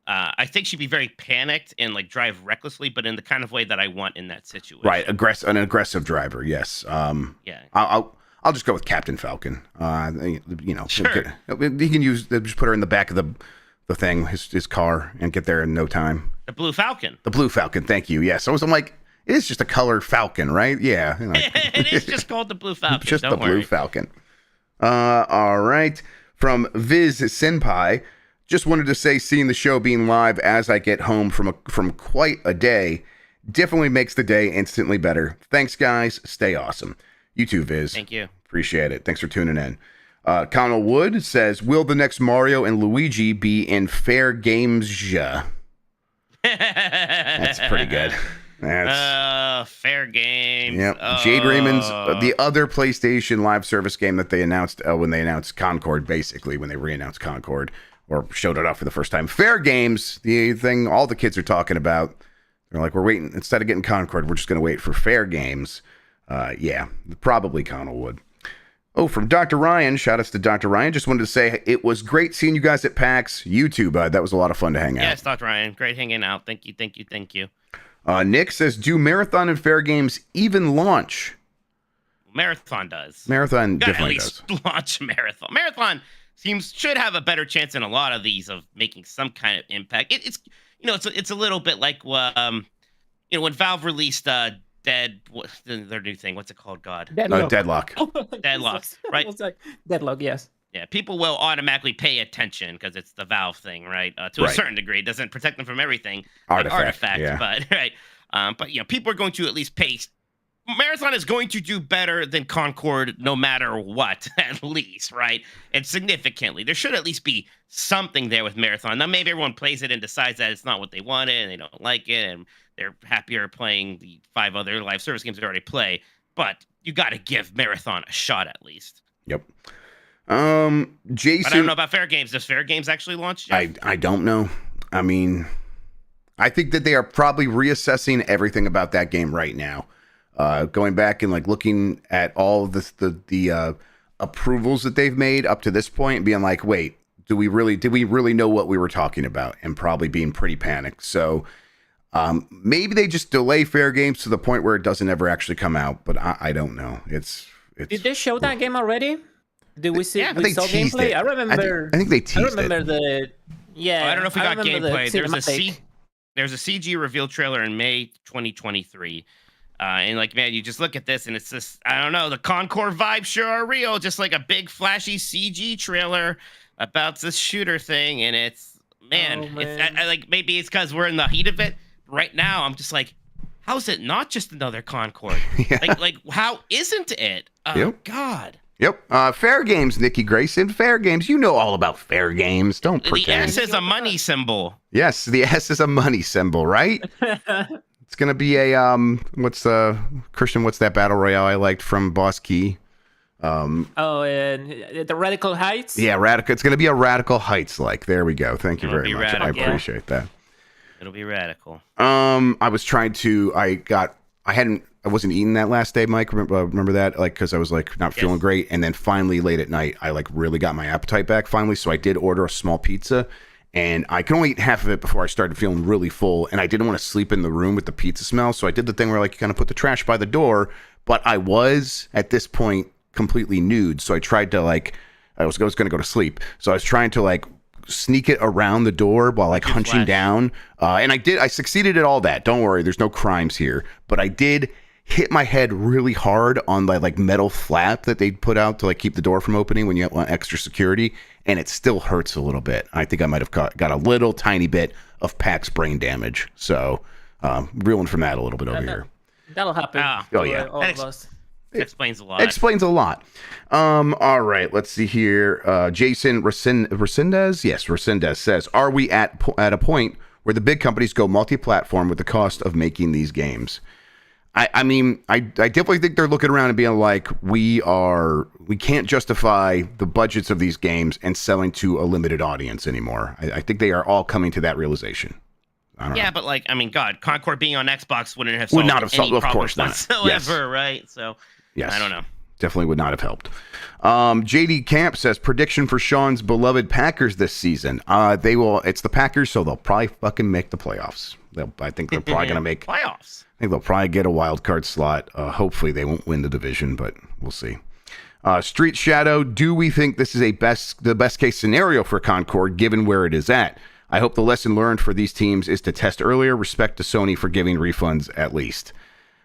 I think she'd be very panicked and like drive recklessly, but in the kind of way that I want in that situation. Right, an aggressive driver. Yes. Yeah. I'll just go with Captain Falcon. Sure. He can just put her in the back of the thing, his car, and get there in no time. The Blue Falcon. The Blue Falcon. Thank you. Yes. I'm like, it is just a color falcon, right? Yeah. It is just called the Blue Falcon. Just Don't the Blue worry. Falcon. All right. From Viz Senpai. Just wanted to say, seeing the show being live as I get home from quite a day definitely makes the day instantly better. Thanks, guys. Stay awesome. You too, Viz. Thank you. Appreciate it. Thanks for tuning in. Connell Wood says, will the next Mario and Luigi be in fair games? That's pretty good. That's fair game. Yep. Jade Raymond's the other PlayStation live service game that they announced when they announced Concord, basically, when they re-announced Concord or showed it off for the first time. Fair games, the thing all the kids are talking about. They're like, we're waiting. Instead of getting Concord, we're just going to wait for fair games. Yeah, probably Connell Wood. Oh, from Dr. Ryan. Shout outs to Dr. Ryan. Just wanted to say it was great seeing you guys at PAX. You too, bud. That was a lot of fun to hang out. Yes, Dr. Ryan. Great hanging out. Thank you. Nick says, do Marathon and Fair Games even launch? Marathon does. Marathon Gotta definitely at least does. launch Marathon. Marathon should have a better chance in a lot of these of making some kind of impact. It's a little bit like when Valve released their new thing. What's it called? God. Deadlock. Deadlock. Deadlock, right? It's like Deadlock, yes. Yeah, people will automatically pay attention because it's the Valve thing, right? To a Right. certain degree, it doesn't protect them from everything. Artifact, yeah. But right. But people are going to at least pay. Marathon is going to do better than Concord no matter what, at least, right? And significantly. There should at least be something there with Marathon. Now, maybe everyone plays it and decides that it's not what they wanted and they don't like it and they're happier playing the 5 other live service games they already play. But you got to give Marathon a shot at least. Yep. But Jason. I don't know about Fair Games. Does Fair Games actually launch? I don't know. I mean, I think that they are probably reassessing everything about that game right now. Going back and like looking at all of the approvals that they've made up to this point and being like, wait, did we really know what we were talking about? And probably being pretty panicked. So maybe they just delay Fair Games to the point where it doesn't ever actually come out. But I don't know. It's Did they show that game already? Did we see? Yeah, we they saw teased gameplay. it. I remember. I think they teased I remember it. the. Yeah. I don't know if we got remember the gameplay. cinematic. There's a CG reveal trailer in May 2023. And like, man, you just look at this and it's just, I don't know, the Concord vibes sure are real. Just like a big flashy CG trailer about this shooter thing. And it's, man, it's like, maybe it's because we're in the heat of it. Right now, I'm just like, how is it not just another Concord? Yeah. Like, how isn't it? Oh, Yep. God. Yep. Fair Games, Nikki Grayson. Fair Games. You know all about Fair Games. Don't The pretend. S is a money symbol. Yes, the S is a money symbol, right? It's gonna be a Christian? What's that battle royale I liked from Boss Key? And the Radical Heights. Yeah, radical. It's gonna be a Radical Heights like. There we go. Thank you It'll very be much. radical. I appreciate that. It'll be radical. I was trying to. I hadn't wasn't eating that last day, Mike. Remember that? Like, because I was like not feeling great, and then finally late at night, I like really got my appetite back finally. So I did order a small pizza, and I could only eat half of it before I started feeling really full, and I didn't want to sleep in the room with the pizza smell. So I did the thing where like you kind of put the trash by the door, but I was at this point completely nude. So I tried to like, I was going to go to sleep, so I was trying to like sneak it around the door while like hunching down, and I succeeded at all that. Don't worry, there's no crimes here, but I did hit my head really hard on the like metal flap that they put out to like keep the door from opening when you want extra security, and it still hurts a little bit. I think I might have got a little tiny bit of PAX brain damage, so reeling from that a little bit over here. That'll happen. Oh yeah, all of us. Explains a lot. Explains a lot. All right, let's see here. Jason Resendez says, "Are we at a point where the big companies go multi-platform with the cost of making these games?" I mean, I definitely think they're looking around and being like, we can't justify the budgets of these games and selling to a limited audience anymore. I think they are all coming to that realization. Yeah, but like, I mean, God, Concord being on Xbox wouldn't have would solved not have solved, any of course problems not. whatsoever, Yes. right? So, yes, I don't know. Definitely would not have helped. JD Camp says prediction for Sean's beloved Packers this season. They will. It's the Packers, so they'll probably fucking make the playoffs. I think they're probably gonna make playoffs. I think they'll probably get a wild card slot. Hopefully they won't win the division, but we'll see. Street Shadow, do we think this is the best case scenario for Concord given where it is at? I hope the lesson learned for these teams is to test earlier. Respect to Sony for giving refunds at least.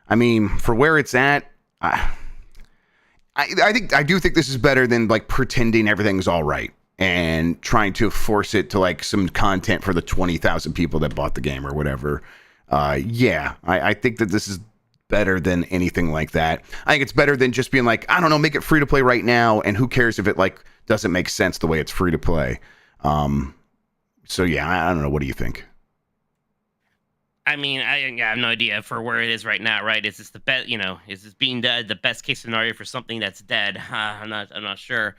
I mean, for where it's at, I do think this is better than like pretending everything's all right and trying to force it to like some content for the 20,000 people that bought the game or whatever. I think that this is better than anything like that. I think it's better than just being like, I don't know, make it free to play right now, and who cares if it like doesn't make sense the way it's free to play. So yeah, I don't know. What do you think? I mean, I have no idea for where it is right now, right? Is this the best? Is this being dead the best case scenario for something that's dead? I'm not sure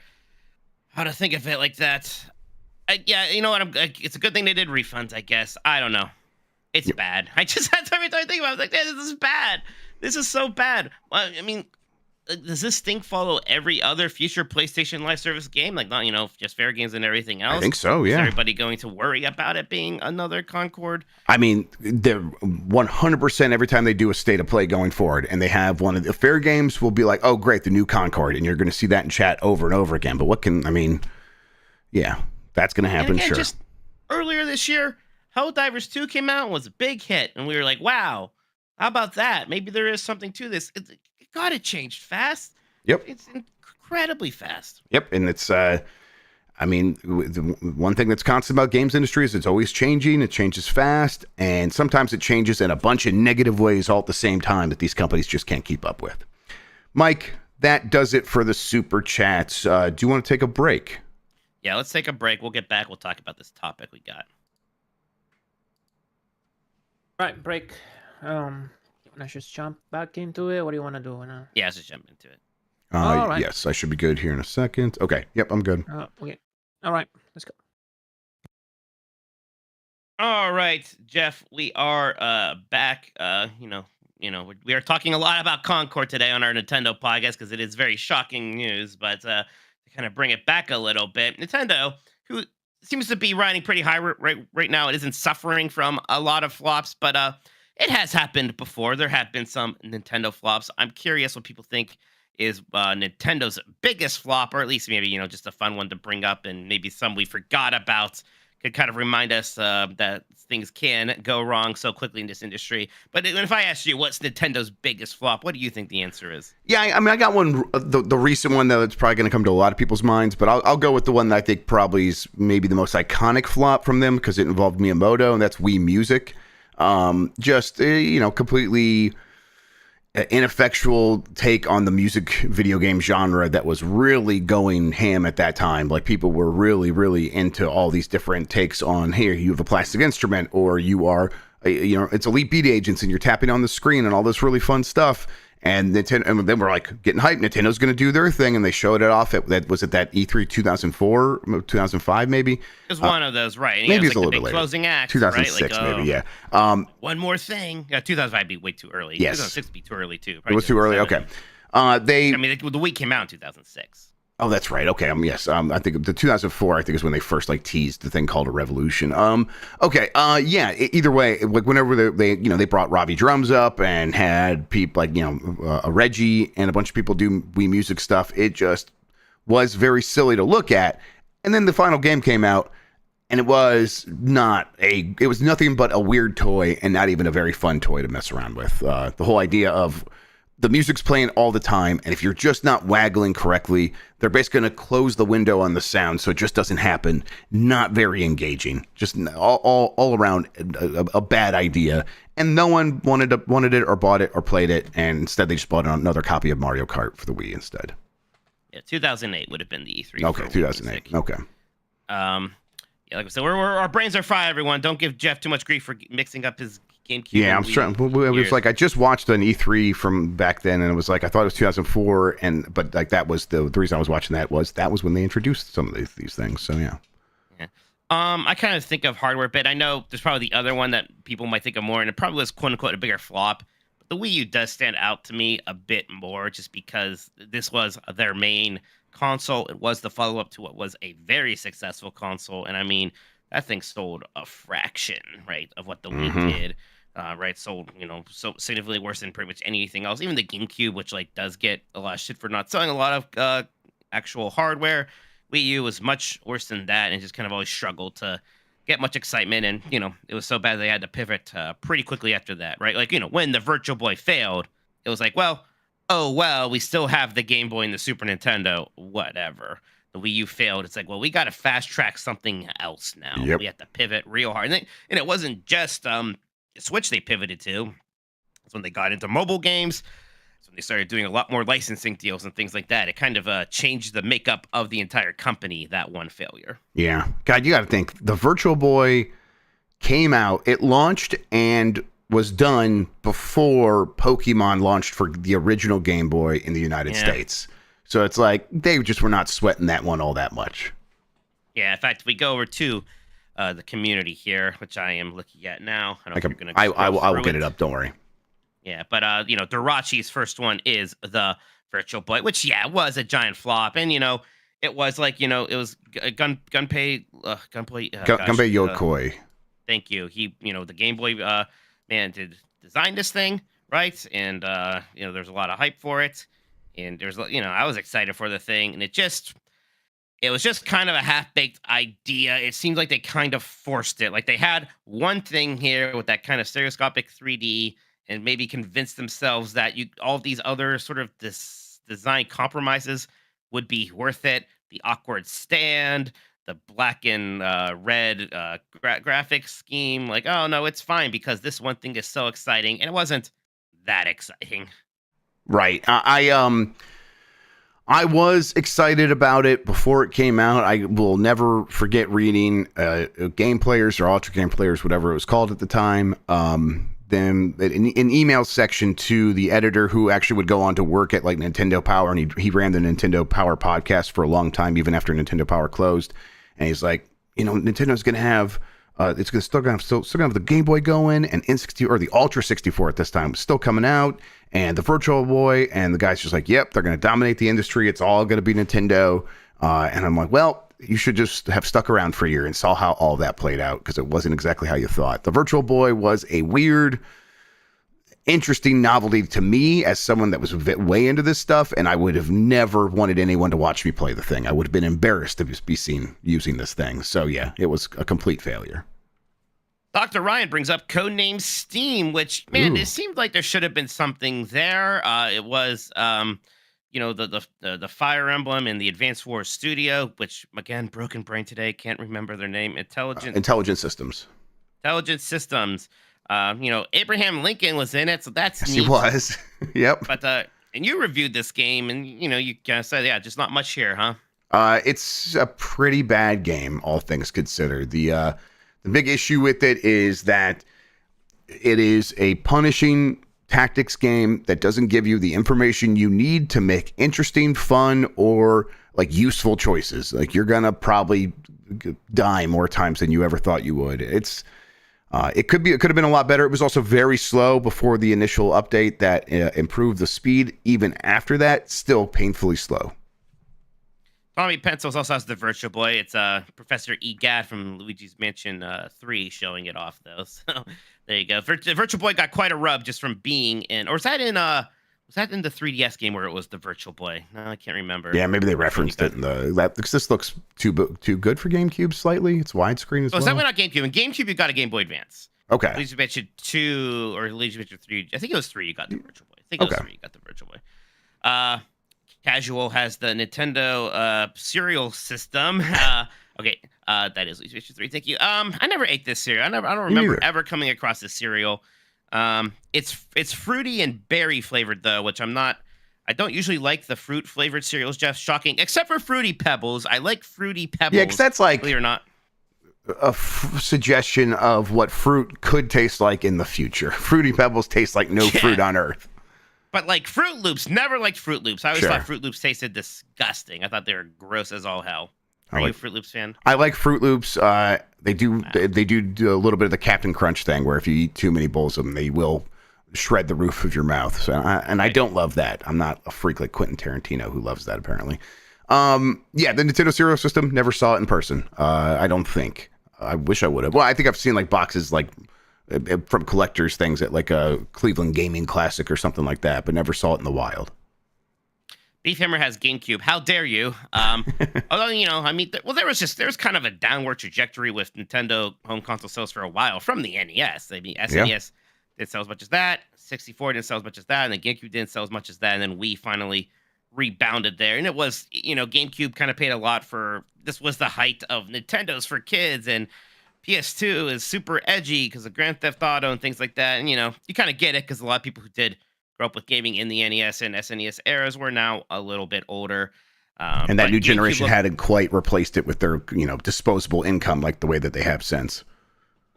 how to think of it like that. You know what? It's a good thing they did refunds, I guess. I don't know. It's bad. I just had to every time I think about it, I was like, this is bad. This is so bad. Well, I mean, does this thing follow every other future PlayStation Live Service game? Like, not, just fair games and everything else? I think so, yeah. Is everybody going to worry about it being another Concord? I mean, they're 100% every time they do a state of play going forward, and they have one of the fair games will be like, oh, great, the new Concord, and you're going to see that in chat over and over again. But yeah, that's going to happen, and again, sure. Just earlier this year, Helldivers 2 came out and was a big hit, and we were like, wow, how about that? Maybe there is something to this. It changed fast. Yep. It's incredibly fast. Yep, and it's, the one thing that's constant about games industry is it's always changing. It changes fast, and sometimes it changes in a bunch of negative ways all at the same time that these companies just can't keep up with. Mike, that does it for the Super Chats. Do you want to take a break? Yeah, let's take a break. We'll get back. We'll talk about this topic we got. Right, break. Let's just jump back into it. What do you want to do now? Yeah, let's just jump into it. All right. Yes, I should be good here in a second. Okay. Yep, I'm good. Okay. All right. Let's go. All right, Jeff, we are back. We are talking a lot about Concord today on our Nintendo podcast because it is very shocking news. But to kind of bring it back a little bit, Nintendo, who seems to be riding pretty high right now, it isn't suffering from a lot of flops, but it has happened before. There have been some Nintendo flops. I'm curious what people think is Nintendo's biggest flop, or at least maybe, just a fun one to bring up, and maybe some we forgot about. Could kind of remind us that things can go wrong so quickly in this industry. But if I ask you what's Nintendo's biggest flop, what do you think the answer is? Yeah, I mean, I got one, the recent one that's probably going to come to a lot of people's minds, but I'll go with the one that I think probably is maybe the most iconic flop from them because it involved Miyamoto, and that's Wii Music. Completely ineffectual take on the music video game genre that was really going ham at that time. Like, people were really, really into all these different takes on, here, you have a plastic instrument, or you are it's Elite Beat Agents, and you're tapping on the screen and all this really fun stuff. And Nintendo, and then we're like getting hyped. Nintendo's going to do their thing, and they showed it off at that E3 2004, 2005 maybe. It was one of those, right? And Maybe it it's was a like little the bit big later. closing act, 2006 right? maybe, yeah. One more thing. 2005 would be way too early. Yes. 2006 would be too early too. It was too early. Okay. I mean, the Wii came out in 2006. Oh, that's right. Okay. Yes. I think the 2004, I think, is when they first like teased the thing called a revolution. Okay. Yeah. Either way, like whenever they brought Robbie Drums up and had people like, a Reggie and a bunch of people do Wii music stuff, it just was very silly to look at. And then the final game came out, and it was nothing but a weird toy and not even a very fun toy to mess around with. The whole idea of the music's playing all the time, and if you're just not waggling correctly, they're basically going to close the window on the sound so it just doesn't happen. Not very engaging. Just all around a bad idea. And no one wanted it or bought it or played it, and instead they just bought another copy of Mario Kart for the Wii instead. Yeah, 2008 would have been the E3. Okay, 2008. Okay. Yeah, like I said, our brains are fried, everyone. Don't give Jeff too much grief for mixing up his GameCube. Yeah, I'm trying. It was like I just watched an E3 from back then, and it was like I thought it was 2004, but like that was the reason I was watching that was when they introduced some of these things. So yeah. I kind of think of hardware, but I know there's probably the other one that people might think of more, and it probably was quote unquote a bigger flop. But the Wii U does stand out to me a bit more, just because this was their main console. It was the follow up to what was a very successful console, and I mean that thing sold a fraction, right, of what the Wii did. Right, sold, so significantly worse than pretty much anything else. Even the GameCube, which like does get a lot of shit for not selling a lot of actual hardware, Wii U was much worse than that, and just kind of always struggled to get much excitement. And it was so bad they had to pivot pretty quickly after that, right? Like when the Virtual Boy failed, it was like, well, we still have the Game Boy and the Super Nintendo, whatever. The Wii U failed. It's like, well, we got to fast track something else now. Yep. We have to pivot real hard, and it wasn't just Switch they pivoted to. That's when they got into mobile games. That's when they started doing a lot more licensing deals and things like that. It kind of changed the makeup of the entire company, that one failure. Yeah. God, you got to think. The Virtual Boy came out, it launched and was done before Pokemon launched for the original Game Boy in the United States. So it's like they just were not sweating that one all that much. Yeah, in fact, we go over to the community here, which I am looking at now. I will get it up. Don't worry. Yeah, but Dirachi's first one is the Virtual Boy, which was a giant flop, and it was like it was Gunpei Yokoi. Thank you. He the Game Boy man did design this thing, right? And there's a lot of hype for it, and there's I was excited for the thing, and it was just kind of a half-baked idea. It seems like they kind of forced it. Like they had one thing here with that kind of stereoscopic 3D and maybe convinced themselves that all these other sort of design compromises would be worth it. The awkward stand, the black and red graphics scheme. Like, oh, no, it's fine because this one thing is so exciting. And it wasn't that exciting. Right. I was excited about it before it came out. I will never forget reading Game Players or Ultra Game Players, whatever it was called at the time. Then an email section to the editor who actually would go on to work at like Nintendo Power, and he ran the Nintendo Power podcast for a long time, even after Nintendo Power closed. And he's like, Nintendo's going to have it's still gonna have the Game Boy going, and N64 or the Ultra 64 at this time was still coming out, and the Virtual Boy, and the guy's just like, yep, they're gonna dominate the industry. It's all gonna be Nintendo. And I'm like, well, you should just have stuck around for a year and saw how all that played out, because it wasn't exactly how you thought. The Virtual Boy was a weird, interesting novelty to me as someone that was way into this stuff, and I would have never wanted anyone to watch me play the thing. I would have been embarrassed to be seen using this thing. So yeah, it was a complete failure. Dr. Ryan brings up Codename Steam, which, man, it seemed like there should have been something there. It was, the Fire Emblem and the Advanced Wars Studio, which, again, broken brain today, can't remember their name. Intelligent Systems. Intelligent Systems. Abraham Lincoln was in it, so that's yes, neat. He was. Yep. But and you reviewed this game, and you kind of said, yeah, just not much here, huh? It's a pretty bad game, all things considered. The big issue with it is that it is a punishing tactics game that doesn't give you the information you need to make interesting, fun, or like useful choices. Like you're gonna probably die more times than you ever thought you would. It could have been a lot better. It was also very slow before the initial update that improved the speed. Even after that, still painfully slow. Tommy Pencils also has the Virtual Boy. It's Professor Egad from Luigi's Mansion 3 showing it off, though. So there you go. The Virtual Boy got quite a rub just from being in, or was that in the 3DS game where it was the Virtual Boy? No, I can't remember. Yeah, maybe they referenced it in that because this looks too good for GameCube slightly. It's widescreen as well. Oh, is that one not GameCube? In GameCube, you got a Game Boy Advance. Okay. Luigi's Mansion 2 or Luigi's Mansion 3. I think it was 3 you got the Virtual Boy. I think it was 3 you got the Virtual Boy. Casual has the Nintendo serial system. Okay, that is Luigi's Mansion 3. Thank you. I never ate this cereal. I don't remember ever coming across this cereal. It's fruity and berry flavored though, which I don't usually like the fruit flavored cereals, Jeff. Shocking, except for Fruity Pebbles. I like Fruity Pebbles. Yeah, because that's like, believe it or not, a suggestion of what fruit could taste like in the future. Fruity Pebbles taste like no fruit on earth. But like Fruit Loops, never liked Fruit Loops. I always thought Fruit Loops tasted disgusting. I thought they were gross as all hell. Are you a Fruit Loops fan? I like Fruit Loops. They do a little bit of the Captain Crunch thing, where if you eat too many bowls of them, they will shred the roof of your mouth. So, I don't love that. I'm not a freak like Quentin Tarantino, who loves that apparently. Yeah, the Nintendo cereal system, never saw it in person. I don't think. I wish I would have. Well, I think I've seen like boxes like from collectors things at like a Cleveland Gaming Classic or something like that, but never saw it in the wild. Beefhammer has GameCube. How dare you? Although, I mean, there was kind of a downward trajectory with Nintendo home console sales for a while from the NES. I mean, SNES didn't sell as much as that. 64 didn't sell as much as that. And then GameCube didn't sell as much as that. And then Wii finally rebounded there. And it was, GameCube kind of paid a lot for, this was the height of Nintendo's for kids. And PS2 is super edgy because of Grand Theft Auto and things like that. And, you kind of get it because a lot of people who did grow up with gaming in the NES and SNES eras were now a little bit older. And that new generation hadn't quite replaced it with their, disposable income like the way that they have since.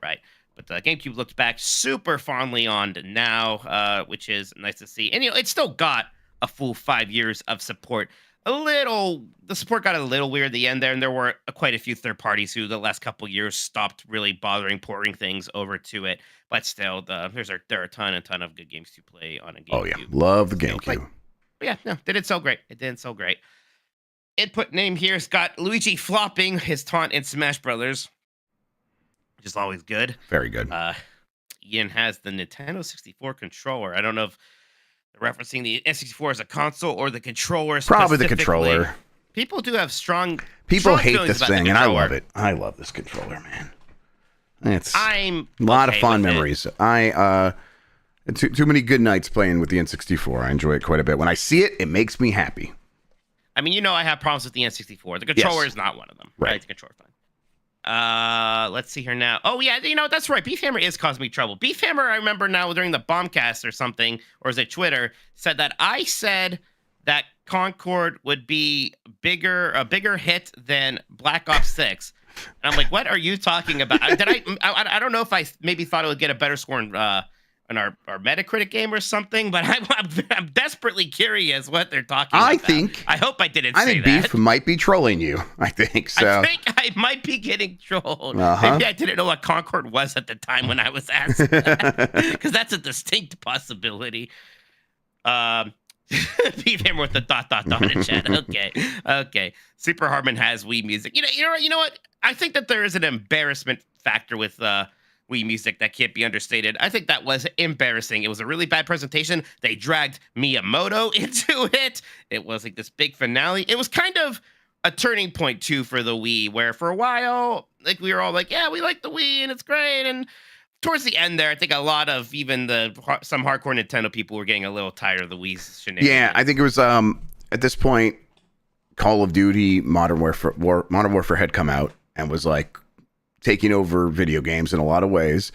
Right. But GameCube looked back super fondly on now, which is nice to see. And, it still got a full 5 years of support. The support got a little weird at the end there, and there were quite a few third parties who the last couple years stopped really bothering porting things over to it. But still, there are a ton of good games to play on a GameCube. Oh yeah, love the GameCube. They did so great. It did so great. Input name here's got Luigi flopping his taunt in Smash Brothers, which is always good. Very good. Ian has the Nintendo 64 controller. I don't know if they're referencing the N64 as a console or the controller. Probably the controller. People do have strong. People hate this thing, and I love it. I love this controller, man. It's a lot of fun memories. Too many good nights playing with the N64. I enjoy it quite a bit. When I see it, it makes me happy. I mean, I have problems with the N64. The controller is not one of them. Right. The controller fine. Let's see here now. Oh yeah, that's right. Beefhammer is causing me trouble. Beefhammer, I remember now during the Bombcast or something, or is it Twitter, said that I said that Concord would be a bigger hit than Black Ops 6. And I'm like, what are you talking about? I don't know if I maybe thought it would get a better score in our Metacritic game or something, but I'm desperately curious what they're talking about. I hope I didn't say that. I think Beef might be trolling you. I think so. I think I might be getting trolled. Maybe I didn't know what Concord was at the time when I was asking that, because that's a distinct possibility. Beef Hammer with the ... in chat. Okay. Super Harmon has Wii Music. You know what? I think that there is an embarrassment factor with Wii Music that can't be understated. I think that was embarrassing. It was a really bad presentation. They dragged Miyamoto into it. It was like this big finale. It was kind of a turning point too for the Wii, where for a while, like we were all like, yeah, we like the Wii and it's great. And towards the end there, I think a lot of even some hardcore Nintendo people were getting a little tired of the Wii's shenanigans. Yeah, I think it was at this point, Call of Duty Modern Warfare had come out and was like taking over video games in a lot of ways.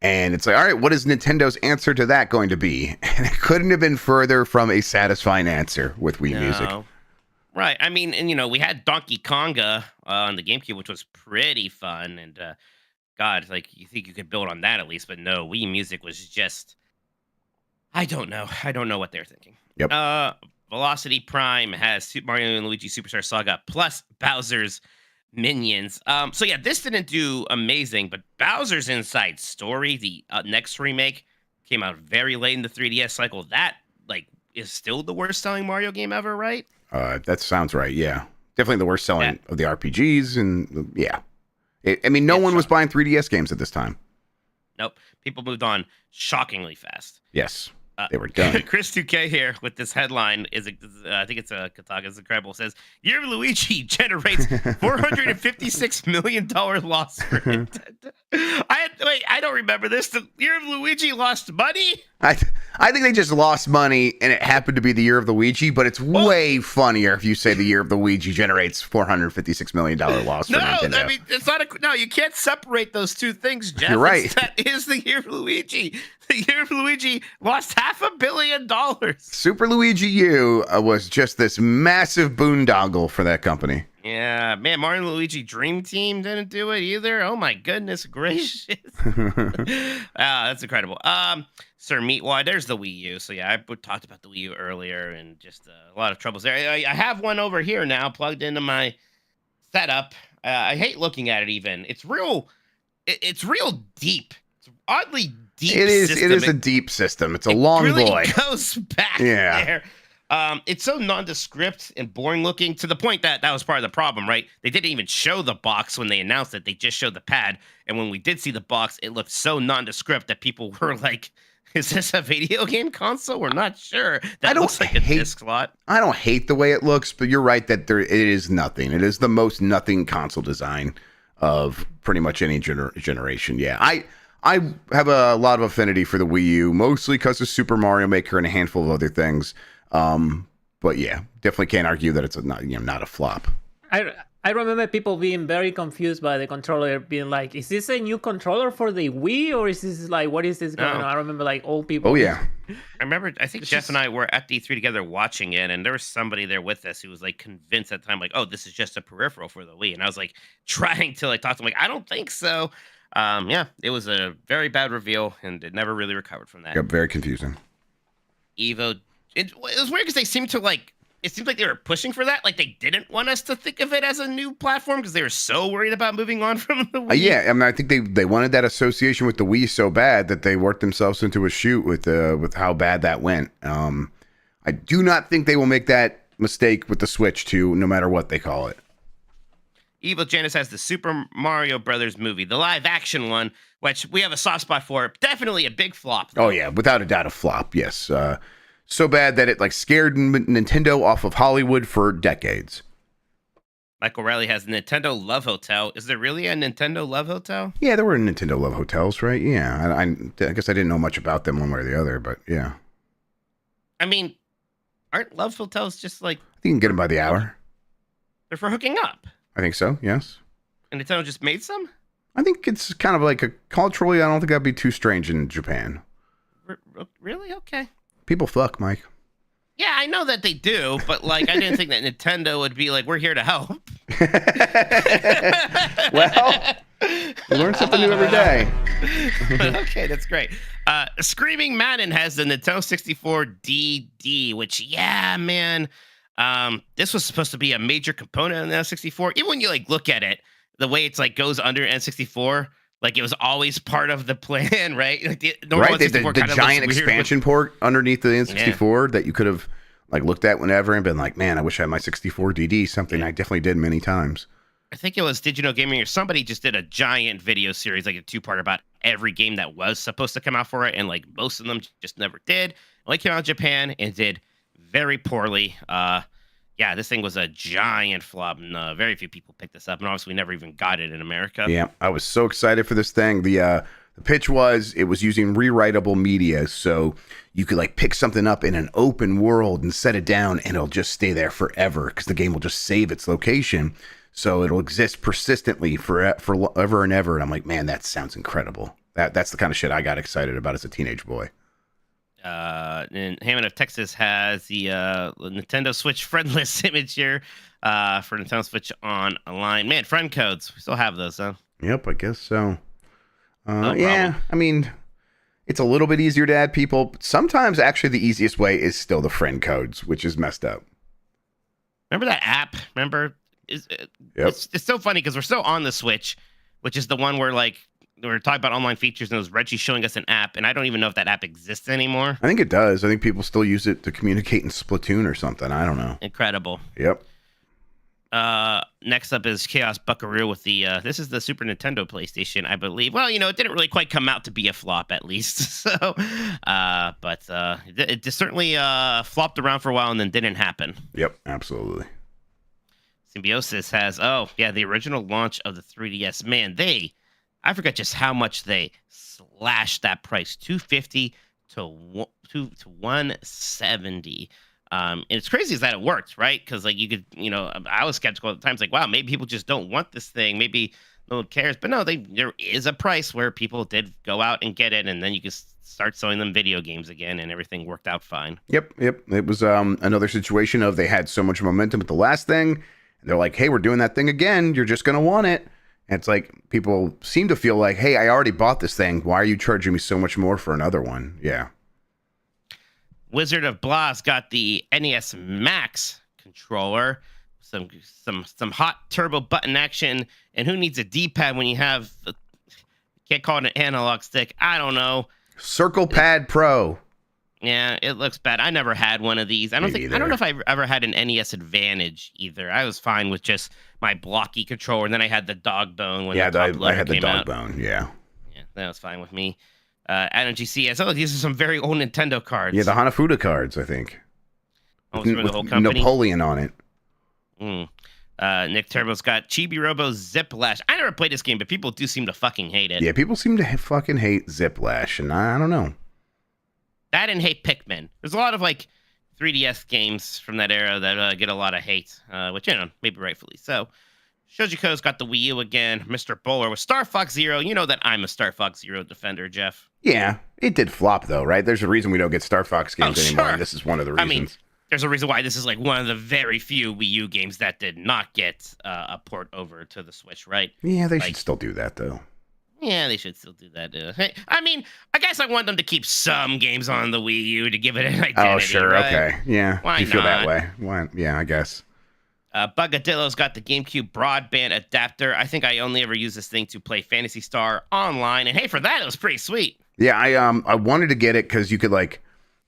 And it's like, all right, what is Nintendo's answer to that going to be? And it couldn't have been further from a satisfying answer with Wii Music. Right. I mean, and we had Donkey Konga on the GameCube, which was pretty fun. And God, like you think you could build on that at least, but no, Wii Music was just I don't know. I don't know what they're thinking. Yep. Velocity Prime has Super Mario and Luigi Superstar Saga plus Bowser's Minions. So yeah, this didn't do amazing, but Bowser's Inside Story, the next remake, came out very late in the 3DS cycle. That like is still the worst selling Mario game ever, right? That sounds right. Yeah, definitely the worst selling of the RPGs, and yeah, I mean, no one was buying 3DS games at this time. Nope, people moved on shockingly fast. Yes. They were done. Chris 2K here with this headline I think it's a Kotaku's incredible says Year of Luigi generates $456 million loss for Nintendo. I don't remember this. The Year of Luigi lost money. I think they just lost money, and it happened to be the Year of the Luigi. But it's way funnier if you say the Year of the Luigi generates $456 million loss for Nintendo. No, I mean it's not no. You can't separate those two things, Jeff. You're right. That is the Year of Luigi. The Year of Luigi lost $500 million. Super Luigi U was just this massive boondoggle for that company. Yeah, man, Mario and Luigi Dream Team didn't do it either. Oh my goodness gracious. That's incredible. Sir Meatwad, there's the Wii U. So yeah, I talked about the Wii U earlier and just a lot of troubles there. I have one over here now plugged into my setup. I hate looking at it even. It's real deep. It's oddly deep. It is. System. It is a deep system. It's a long really boy. Goes back there. It's so nondescript and boring looking to the point that was part of the problem, right? They didn't even show the box when they announced it. They just showed the pad. And when we did see the box, it looked so nondescript that people were like, is this a video game console? We're not sure. That looks like a disc slot. I don't hate the way it looks, but you're right that it is nothing. It is the most nothing console design of pretty much any generation. Yeah, I have a lot of affinity for the Wii U, mostly because of Super Mario Maker and a handful of other things. But yeah, definitely can't argue that it's not a flop. I remember people being very confused by the controller, being like, "Is this a new controller for the Wii, or is this like what is this going on?" I remember like old people. Oh yeah, I remember. I think Jeff and I were at the E3 together watching it, and there was somebody there with us who was like convinced at the time, like, "Oh, this is just a peripheral for the Wii," and I was like trying to like talk to him, like, "I don't think so." Yeah, it was a very bad reveal, and it never really recovered from that. Yep, very confusing. Evo. It was weird because they seemed to like. It seemed like they were pushing for that. Like they didn't want us to think of it as a new platform because they were so worried about moving on from the Wii. Yeah, I mean, I think they wanted that association with the Wii so bad that they worked themselves into a shoot with how bad that went. I do not think they will make that mistake with the Switch too, no matter what they call it. Evil Janice has the Super Mario Brothers movie, the live action one, which we have a soft spot for. Definitely a big flop. Oh yeah, without a doubt, a flop. Yes. So bad that it like scared Nintendo off of Hollywood for decades. Michael Riley has Nintendo Love Hotel. Is there really a Nintendo Love Hotel? Yeah, there were Nintendo Love Hotels, right? Yeah, I guess I didn't know much about them one way or the other, but yeah. I mean, aren't Love Hotels just like... I think you can get them by the hour. They're for hooking up. I think so, yes. And Nintendo just made some? I think it's kind of like culturally, I don't think that'd be too strange in Japan. Really? Okay. People fuck, Mike. Yeah, I know that they do, but like I didn't think that Nintendo would be like, we're here to help. Well, we learn something new every day. Okay, that's great. Screaming Madden has the Nintendo 64 DD, which, yeah, man, this was supposed to be a major component of the N64. Even when you like look at it, the way it's like goes under N64, like it was always part of the plan, right? Like the giant expansion port underneath the N64 that you could have like looked at whenever and been like, man, I wish I had my 64 DD. Something I definitely did many times. I think it was Did You Know Gaming or somebody just did a giant video series, like a 2-part about every game that was supposed to come out for it, and like most of them just never did. Only came out in Japan and did very poorly. Yeah, this thing was a giant flop, and very few people picked this up, and obviously we never even got it in America. Yeah, I was so excited for this thing. The pitch was it was using rewritable media, so you could like pick something up in an open world and set it down, and it'll just stay there forever because the game will just save its location, so it'll exist persistently forever and ever. And I'm like, man, that sounds incredible. That's the kind of shit I got excited about as a teenage boy. And Hammond of Texas has the Nintendo Switch friend list image here for Nintendo Switch online. Man, friend codes. We still have those, huh? Yep, I guess so. Yeah, problem. I mean, it's a little bit easier to add people. But sometimes, actually, the easiest way is still the friend codes, which is messed up. Remember that app? It's so funny because we're still on the Switch, which is the one where like we're talking about online features, and it was Reggie showing us an app, and I don't even know if that app exists anymore. I think it does. I think people still use it to communicate in Splatoon or something. I don't know. Incredible. Yep. Next up is Chaos Buckaroo with the this is the Super Nintendo PlayStation, I believe. Well, it didn't really quite come out to be a flop, at least. So, but it just certainly flopped around for a while and then didn't happen. Yep, absolutely. Symbiosis has the original launch of the 3DS. Man, I forgot just how much they slashed that price, $250 to $170. And it's crazy is that it worked, right? Because like you could, I was skeptical at the time. It's like, wow, maybe people just don't want this thing. Maybe no one cares. But no, there is a price where people did go out and get it, and then you can start selling them video games again, and everything worked out fine. Yep. It was another situation of they had so much momentum with the last thing, and they're like, hey, we're doing that thing again. You're just gonna want it. And it's like people seem to feel like, hey, I already bought this thing. Why are you charging me so much more for another one? Yeah. Wizard of Blah's got the NES Max controller, some hot turbo button action, and who needs a D-pad when you have can't call it an analog stick? I don't know. Circle Pad Pro. Yeah, it looks bad. I never had one of these. I don't know if I ever had an NES Advantage either. I was fine with just my blocky controller, and then I had the dog bone when I had the dog out. bone. Yeah, that was fine with me. Adam GC says, these are some very old Nintendo cards. Yeah, the Hanafuda cards, I think. With the whole company? Napoleon on it. Nick Turbo's got Chibi Robo Ziplash. I never played this game, but people do seem to fucking hate it. Yeah, people seem to fucking hate Ziplash, and I don't know. I didn't hate Pikmin. There's a lot of like 3DS games from that era that get a lot of hate, which, maybe rightfully so. Shojiko's got the Wii U again. Mr. Bowler with Star Fox Zero. You know that I'm a Star Fox Zero defender, Jeff. Yeah, it did flop, though, right? There's a reason we don't get Star Fox games anymore, and this is one of the reasons. I mean, there's a reason why this is like one of the very few Wii U games that did not get a port over to the Switch, right? Yeah, they should still do that, though. Yeah, they should still do that. Hey, I mean, I guess I want them to keep some games on the Wii U to give it an identity. Oh, sure, right? okay. Yeah, why you feel not? that way. Why? Yeah, I guess. Bugadillo's got the GameCube broadband adapter. I think I only ever used this thing to play Phantasy Star online, and hey, for that, it was pretty sweet. Yeah, I wanted to get it because you could like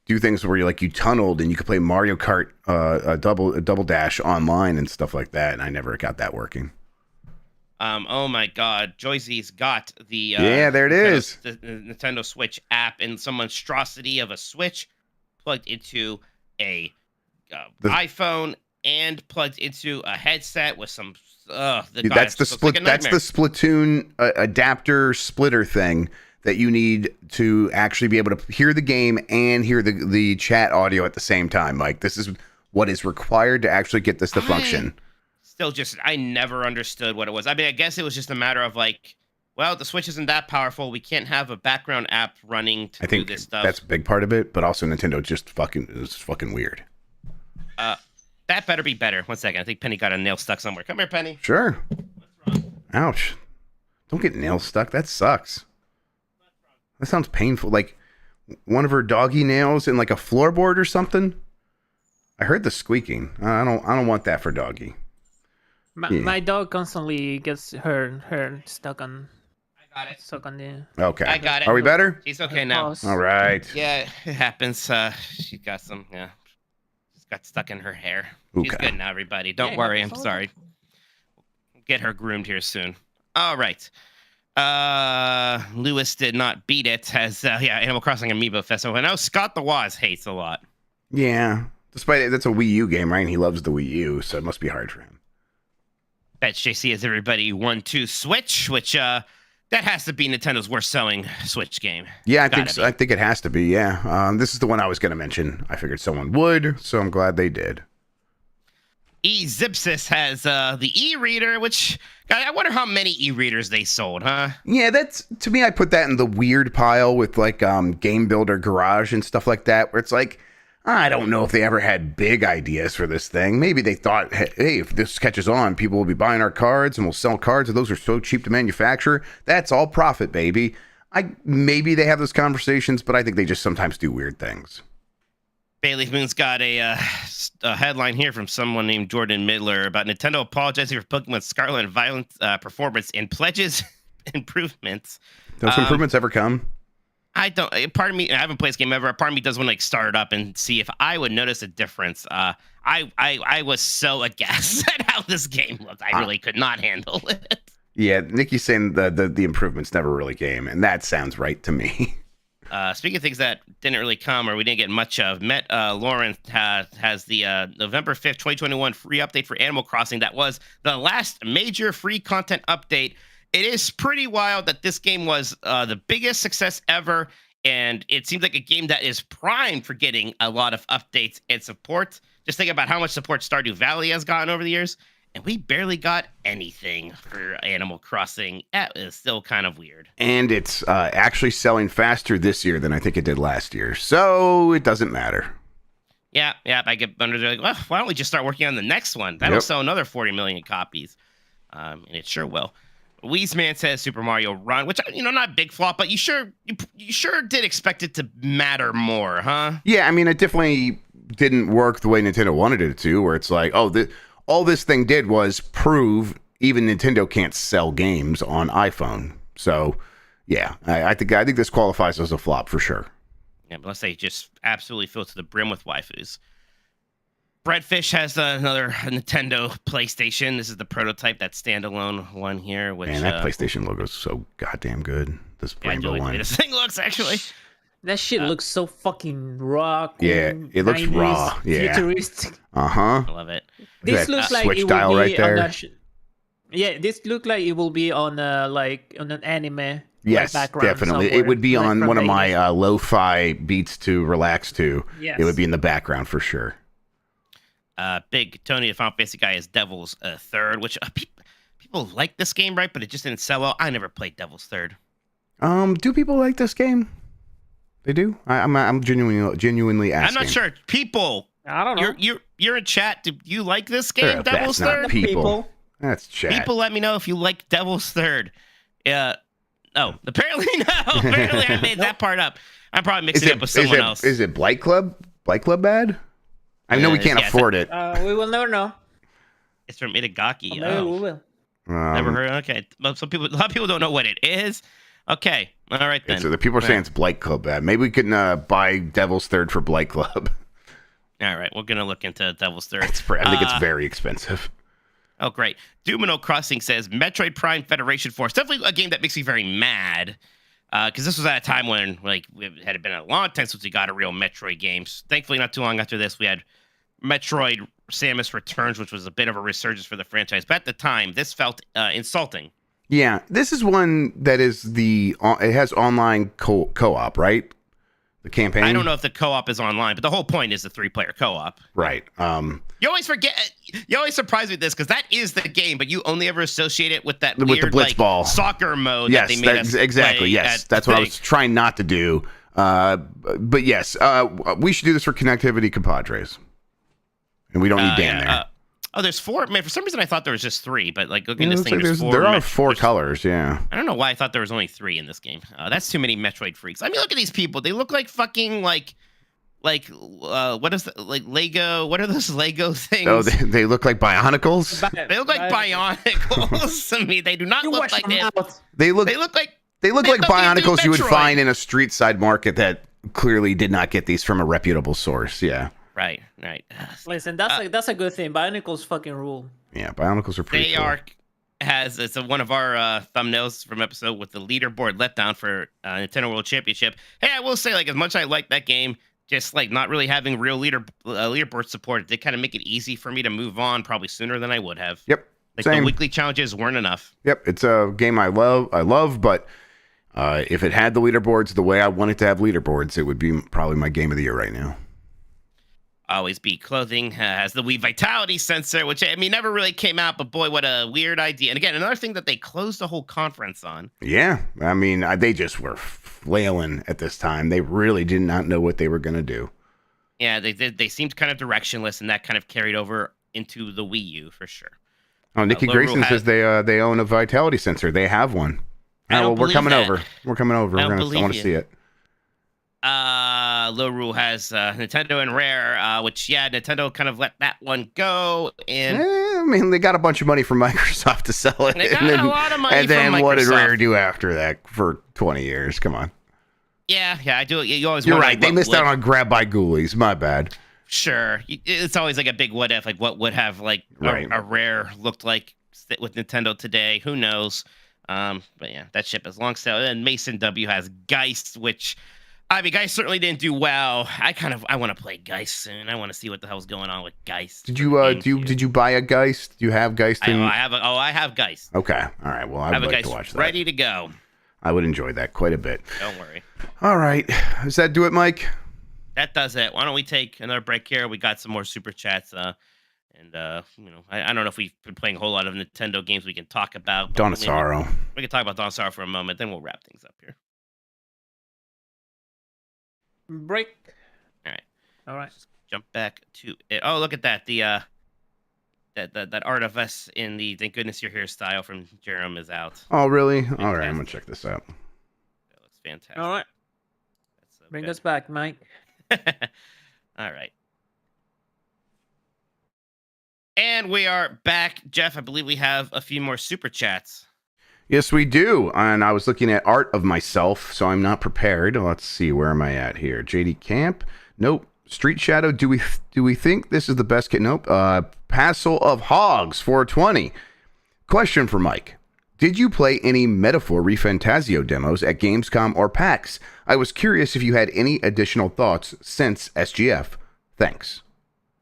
do things where you tunneled and you could play Mario Kart a double dash online and stuff like that, and I never got that working. Oh my God, Joyce's got the there it is. The Nintendo Switch app and some monstrosity of a Switch plugged into a iPhone and plugged into a headset with some. That's the Splatoon adapter splitter thing that you need to actually be able to hear the game and hear the chat audio at the same time. Mike, this is what is required to actually get this to function. Still I never understood what it was. I mean, I guess it was just a matter of like, well, the Switch isn't that powerful. We can't have a background app running to do this stuff. That's a big part of it, but also Nintendo just is fucking weird. That better be better. 1 second. I think Penny got a nail stuck somewhere. Come here, Penny. Sure. Ouch. Don't get nails stuck. That sucks. That sounds painful. Like one of her doggy nails in like a floorboard or something. I heard the squeaking. I don't want that for doggy. My dog constantly gets her stuck on. I got it. Stuck on the. Okay. I got it. Are we better? She's okay now. All right. Yeah, it happens. She got some. Yeah, she's got stuck in her hair. She's Okay. good now, everybody. Don't worry. I'm sorry. Get her groomed here soon. All right. Lewis did not beat it as Animal Crossing Amiibo Festival. And now Scott the Waz hates a lot. Yeah. Despite it, that's a Wii U game, right? And he loves the Wii U, so it must be hard for him. Betch JC has everybody 1-2 Switch, which that has to be Nintendo's worst selling Switch game. Yeah, I think it has to be. Yeah. This is the one I was going to mention. I figured someone would, so I'm glad they did. Zipsis has the e-reader, which I wonder how many e-readers they sold, huh? Yeah, that's to me. I put that in the weird pile with like Game Builder Garage and stuff like that, where it's like, I don't know if they ever had big ideas for this thing. Maybe they thought, hey, if this catches on, people will be buying our cards and we'll sell cards, and those are so cheap to manufacture. That's all profit, baby. Maybe they have those conversations, but I think they just sometimes do weird things. Bailey Moon's got a headline here from someone named Jordan Midler about Nintendo apologizing for Pokemon Scarlet and Violet performance and pledges improvements. Those improvements ever come? I don't. Part of me, I haven't played this game ever. Part of me does want to like start it up and see if I would notice a difference. I was so aghast at how this game looked. I really could not handle it. Yeah, Nikki's saying the improvements never really came, and that sounds right to me. Speaking of things that didn't really come or we didn't get much of, Lauren has the November 5th, 2021 free update for Animal Crossing. That was the last major free content update. It is pretty wild that this game was the biggest success ever, and it seems like a game that is primed for getting a lot of updates and support. Just think about how much support Stardew Valley has gotten over the years, and we barely got anything for Animal Crossing. That is still kind of weird. And it's actually selling faster this year than I think it did last year, so it doesn't matter. Yeah, I get under there like, well, why don't we just start working on the next one? That'll sell another 40 million copies, and it sure will. Weezeman says Super Mario Run, which, not a big flop, but you sure did expect it to matter more, huh? Yeah, I mean, it definitely didn't work the way Nintendo wanted it to, where it's like, all this thing did was prove even Nintendo can't sell games on iPhone. So, yeah, I think this qualifies as a flop for sure. Yeah, but let's say just absolutely filled to the brim with waifus. Breadfish has another Nintendo PlayStation. This is the prototype, that standalone one here. Which, man, that PlayStation logo is so goddamn good. This rainbow one. This thing looks actually. That shit looks so fucking raw. Cool, yeah, it looks 90s, raw. Yeah. Futuristic. I love it. This looks like Switch it dial will be right there. on that yeah, this looks like it will be on on an anime. Yes, definitely. It would be on one of my lo-fi beats to relax to. Yes. It would be in the background for sure. Big Tony, the Final Fantasy guy, is Devil's Third, which people like this game, right? But it just didn't sell well. I never played Devil's Third. Do people like this game? They do. I'm genuinely asking. I'm not sure. People, I don't know. You're in chat. Do you like this game, Devil's That's not Third? people. That's chat. People, let me know if you like Devil's Third. Oh, apparently no. Apparently I made that part up. I'm probably mixing it up with someone else. Is it Blight Club? Blight Club bad? I know we can't afford it. We will never know. It's from Itagaki. Maybe we will. Never heard. Okay, a lot of people don't know what it is. Okay, all right then. So the people are saying it's Blight Club bad. Maybe we can buy Devil's Third for Blight Club. All right, we're gonna look into Devil's Third. I think it's very expensive. Oh, great. Domino Crossing says Metroid Prime Federation Force. Definitely a game that makes me very mad. Because this was at a time when it had been a long time since we got a real Metroid game. Thankfully, not too long after this, we had Metroid Samus Returns, which was a bit of a resurgence for the franchise. But at the time, this felt insulting. Yeah, this is one that is it has online co-op, right? The campaign. I don't know if the co-op is online, but the whole point is the 3-player co-op. Right. You always forget. You always surprise me with this because that is the game, but you only ever associate it with that weird, the blitzball soccer mode. Yes, that they made us exactly. play Yes, that's what I was trying not to do. But yes, we should do this for connectivity compadres, and we don't need Dan there. There's 4. Man, for some reason I thought there was just 3, but looking at this thing, there's 4. There are 4 colors. Yeah. I don't know why I thought there was only 3 in this game. That's too many Metroid freaks. I mean, look at these people. They look like fucking what is Lego? What are those Lego things? Oh, they look like Bionicles. They look like Bionicles to me. They do not look like that. They look like Bionicles you would find in a street side market that clearly did not get these from a reputable source. Yeah. Right. Listen, that's a good thing. Bionicles fucking rule. Yeah, Bionicles are pretty cool. It's one of our thumbnails from episode with the leaderboard letdown for Nintendo World Championship. Hey, I will say, as much as I like that game, just not really having real leaderboard support, it did kind of make it easy for me to move on probably sooner than I would have. Yep. The weekly challenges weren't enough. Yep, it's a game I love, but if it had the leaderboards the way I wanted to have leaderboards, it would be probably my game of the year right now. Always Be Clothing has the Wii Vitality sensor, which, never really came out, but boy, what a weird idea. And again, another thing that they closed the whole conference on. Yeah, they just were flailing at this time. They really did not know what they were going to do. Yeah, they seemed kind of directionless, and that kind of carried over into the Wii U for sure. Oh, Nikki Grayson says they own a vitality sensor. They have one. Well, we're coming over. We're coming over. I want to see it. Low Rule has Nintendo and Rare, which Nintendo kind of let that one go. And I mean, they got a bunch of money from Microsoft to sell it. They got a lot of money and then from Microsoft. What did Rare do after that for 20 years? Come on. Yeah, I do. You always. You're right. They missed out on Grab by Ghoulies. My bad. Sure, it's always like a big what if, like what would have like a Rare looked like with Nintendo today? Who knows? But yeah, that ship has long sailed. And Mason W has Geist, which I mean, Geist certainly didn't do well. I want to play Geist soon. I want to see what the hell's going on with Geist. Did you buy a Geist? Do you have Geist? I have Geist. Okay, all right. Well, I'd like to watch that. Ready to go. I would enjoy that quite a bit. Don't worry. All right, does that do it, Mike? That does it. Why don't we take another break here? We got some more super chats. I don't know if we've been playing a whole lot of Nintendo games we can talk about. Dawn of Sorrow. We can talk about Dawn of Sorrow for a moment, then we'll wrap things up here. Break. All right. Just jump back to it. Oh, look at that. The that art of us in the "Thank Goodness You're Here" style from Jerem is out. Oh, really? Fantastic. All right, I'm gonna check this out. That looks fantastic. All right. Bring us back, Mike. All right. And we are back. Jeff, I believe we have a few more super chats. Yes, we do. And I was looking at art of myself, so I'm not prepared. Let's see, where am I at here? JD Camp? Nope. Street Shadow, do we think this is the best kit? Nope. Passel of Hogs 420. Question for Mike. Did you play any Metaphor ReFantazio demos at Gamescom or PAX? I was curious if you had any additional thoughts since SGF. Thanks.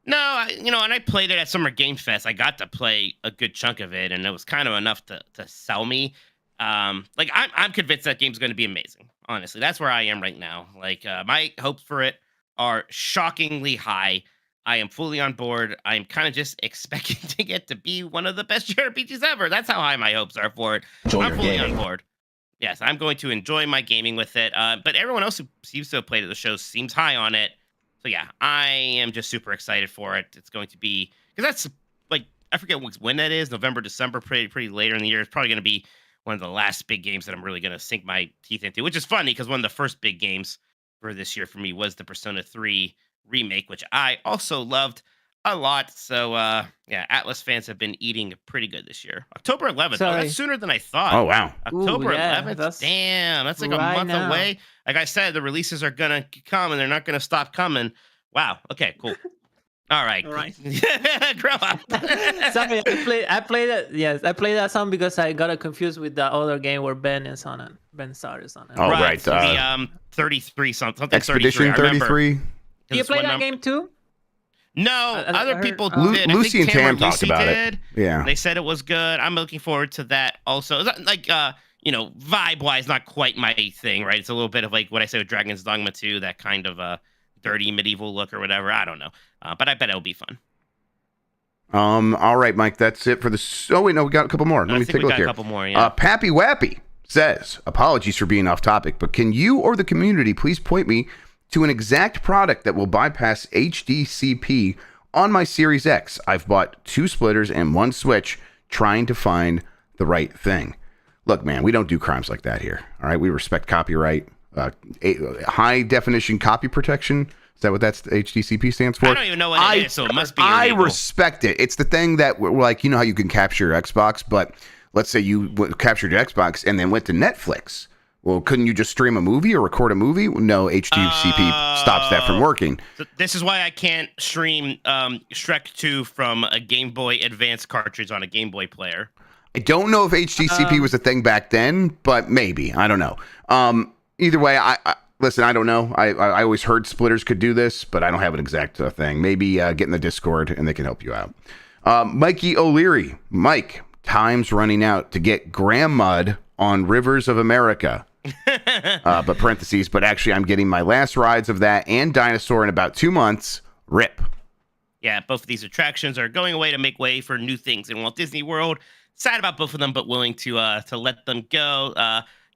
No, and I played it at Summer Games Fest. I got to play a good chunk of it, and it was kind of enough to sell me. I'm convinced that game's going to be amazing. Honestly, that's where I am right now. Like, my hopes for it are shockingly high. I am fully on board. I'm kind of just expecting to get to be one of the best JRPGs ever. That's how high my hopes are for it. I'm fully on board. Yes, I'm going to enjoy my gaming with it. But everyone else who seems to have played at the show seems high on it. So yeah, I am just super excited for it. It's going to be, because that's like, I forget when that is, November, December, pretty later in the year. It's probably going to be one of the last big games that I'm really going to sink my teeth into, which is funny because one of the first big games for this year for me was the Persona 3 remake, which I also loved a lot. So yeah, Atlas fans have been eating pretty good this year. October 11th. Oh, that's sooner than I thought. Oh, wow. October 11th. Damn, that's like a month away. Like I said, the releases are going to come and they're not going to stop coming. Wow. Okay, cool. All right. Grow up. Sorry, I played it. Yes, I played that song because I got it confused with the other game where Ben is on it. Ben Starr is on it. Oh, right. The 33 something. Expedition 33. Do you play that game too? No, other people did. Lucy and Tam talked about it. Yeah. They said it was good. I'm looking forward to that also. Like, vibe-wise, not quite my thing, right? It's a little bit of like what I said with Dragon's Dogma 2, that kind of dirty medieval look or whatever. I don't know. But I bet it'll be fun. All right, Mike, that's it for this. Oh, wait, no, we got a couple more. Let me take a look here. A couple more, yeah. Pappy Wappy says, apologies for being off topic, but can you or the community please point me to an exact product that will bypass HDCP on my Series X? I've bought 2 splitters and 1 Switch trying to find the right thing. Look, man, we don't do crimes like that here. All right, we respect copyright, high definition copy protection. Is that what that's HDCP stands for? I don't even know what it is, so it must be illegal. I respect it. It's the thing that, like, you know how you can capture your Xbox, but let's say you captured your Xbox and then went to Netflix. Well, couldn't you just stream a movie or record a movie? No, HDCP stops that from working. So this is why I can't stream Shrek 2 from a Game Boy Advance cartridge on a Game Boy player. I don't know if HDCP was a thing back then, but maybe. I don't know. Either way, listen, I don't know. I always heard splitters could do this, but I don't have an exact thing. Maybe get in the Discord and they can help you out. Mikey O'Leary. Mike, time's running out to get Grandmud on Rivers of America. But parentheses, but actually I'm getting my last rides of that and Dinosaur in about 2 months. RIP. Yeah, both of these attractions are going away to make way for new things in Walt Disney World. Sad about both of them, but willing to let them go.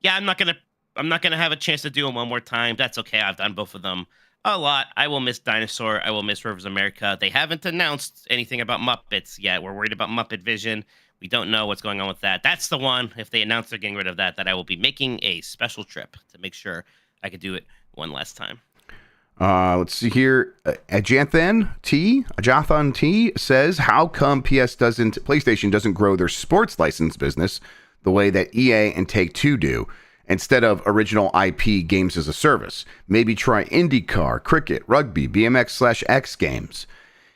Yeah, I'm not gonna I'm not gonna have a chance to do them one more time. That's okay. I've done both of them a lot. I will miss Dinosaur. I will miss Rivers of America. They haven't announced anything about Muppets yet. We're worried about Muppet Vision. We don't know what's going on with that. That's the one. If they announce they're getting rid of that, that I will be making a special trip to make sure I could do it one last time. Let's see here. Ajathan T says, how come PlayStation doesn't grow their sports license business the way that EA and Take-Two do, instead of original IP games as a service? Maybe try IndyCar, cricket, rugby, BMX/X games.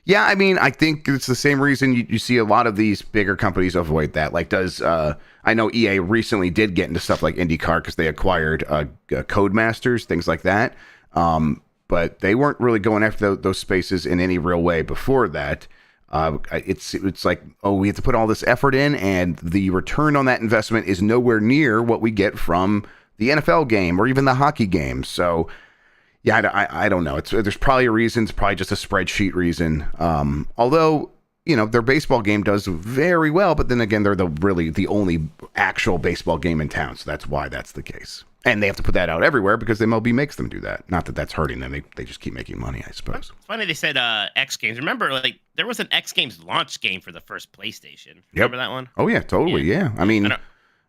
Yeah, I mean, I think it's the same reason you see a lot of these bigger companies avoid that. Like, I know EA recently did get into stuff like IndyCar because they acquired Codemasters, things like that. But they weren't really going after those spaces in any real way before that. It's like, oh, we have to put all this effort in, and the return on that investment is nowhere near what we get from the NFL game or even the hockey game. So, yeah, I don't know. There's probably a reason. It's probably just a spreadsheet reason. Although, you know, their baseball game does very well, but then again, they're the only actual baseball game in town. So that's why that's the case. And they have to put that out everywhere because the MLB makes them do that. Not that that's hurting them. They just keep making money, I suppose. It's funny they said X Games. Remember, like, there was an X Games launch game for the first PlayStation. Remember that one? Oh, yeah, totally, yeah. I mean,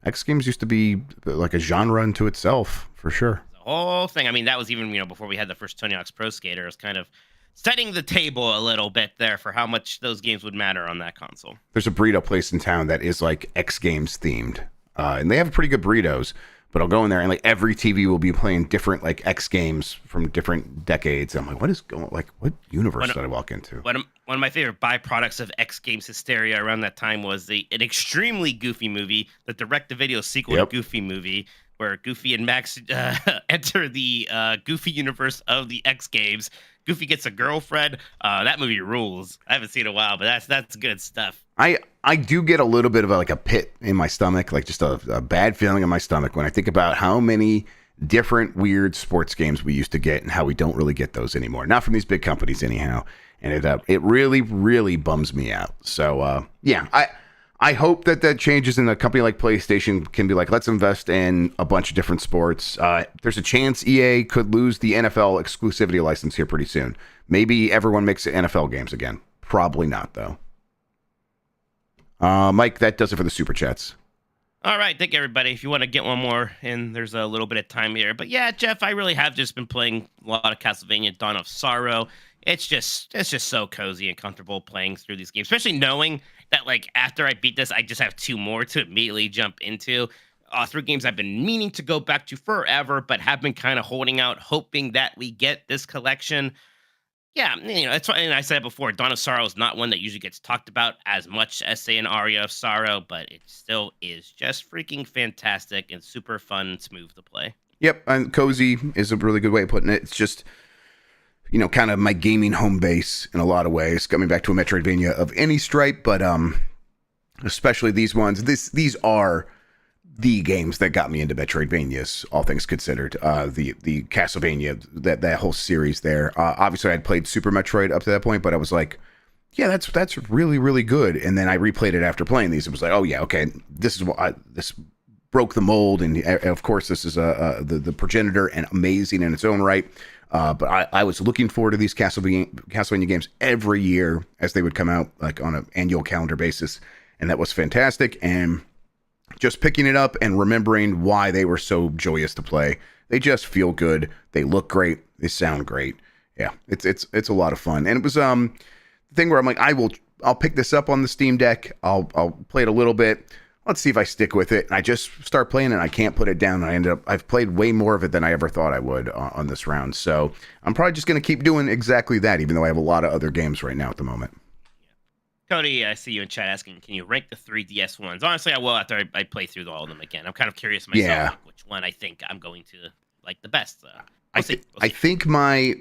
X Games used to be like a genre unto itself, for sure. The whole thing. I mean, that was even, before we had the first Tony Hawk's Pro Skater. It was kind of setting the table a little bit there for how much those games would matter on that console. There's a burrito place in town that is like X Games themed. And they have pretty good burritos. But I'll go in there and like every TV will be playing different like X Games from different decades. I'm like, what universe did I walk into? One of my favorite byproducts of X Games hysteria around that time was an extremely Goofy movie, the direct-to-video sequel to Goofy movie, where Goofy and Max enter the Goofy universe of the X Games. Goofy gets a girlfriend. That movie rules. I haven't seen it in a while, but that's good stuff. I do get a little bit of a pit in my stomach, like just a bad feeling in my stomach when I think about how many different weird sports games we used to get and how we don't really get those anymore. Not from these big companies anyhow. And it really, really bums me out. So, yeah, I hope that changes in a company like PlayStation can be like, let's invest in a bunch of different sports. There's a chance EA could lose the NFL exclusivity license here pretty soon. Maybe everyone makes NFL games again. Probably not, though. Mike, that does it for the super chats. All right, thank you, everybody. If you want to get one more in, there's a little bit of time here. But yeah, Jeff, I really have just been playing a lot of Castlevania Dawn of Sorrow. It's just so cozy and comfortable playing through these games, especially knowing that like after I beat this, I just have 2 more to immediately jump into. 3 games I've been meaning to go back to forever, but have been kind of holding out, hoping that we get this collection. Yeah, that's why, and I said before, Dawn of Sorrow is not one that usually gets talked about as much as, say, an Aria of Sorrow, but it still is just freaking fantastic and super fun and smooth to play. Yep, and cozy is a really good way of putting it. It's just, kind of my gaming home base in a lot of ways. Got me back to a Metroidvania of any stripe, but especially these ones. These are the games that got me into Metroidvanias, all things considered. The Castlevania, that whole series there. Obviously, I'd played Super Metroid up to that point, but I was like, yeah, that's really, really good. And then I replayed it after playing these. It was like, oh yeah, okay, this is what this broke the mold, and of course, this is the progenitor and amazing in its own right. But I was looking forward to these Castlevania games every year as they would come out, like on an annual calendar basis, and that was fantastic. And just picking it up and remembering why they were so joyous to play. They just feel good. They look great. They sound great. Yeah, it's a lot of fun. And it was the thing where I'm like, I'll pick this up on the Steam Deck. I'll play it a little bit. Let's see if I stick with it. And I just start playing it and I can't put it down. And I've played way more of it than I ever thought I would on this round. So I'm probably just going to keep doing exactly that, even though I have a lot of other games right now at the moment. Cody, I see you in chat asking, can you rank the 3DS ones? Honestly, I will after I play through all of them again. I'm kind of curious myself like, which one I think I'm going to like the best. I think my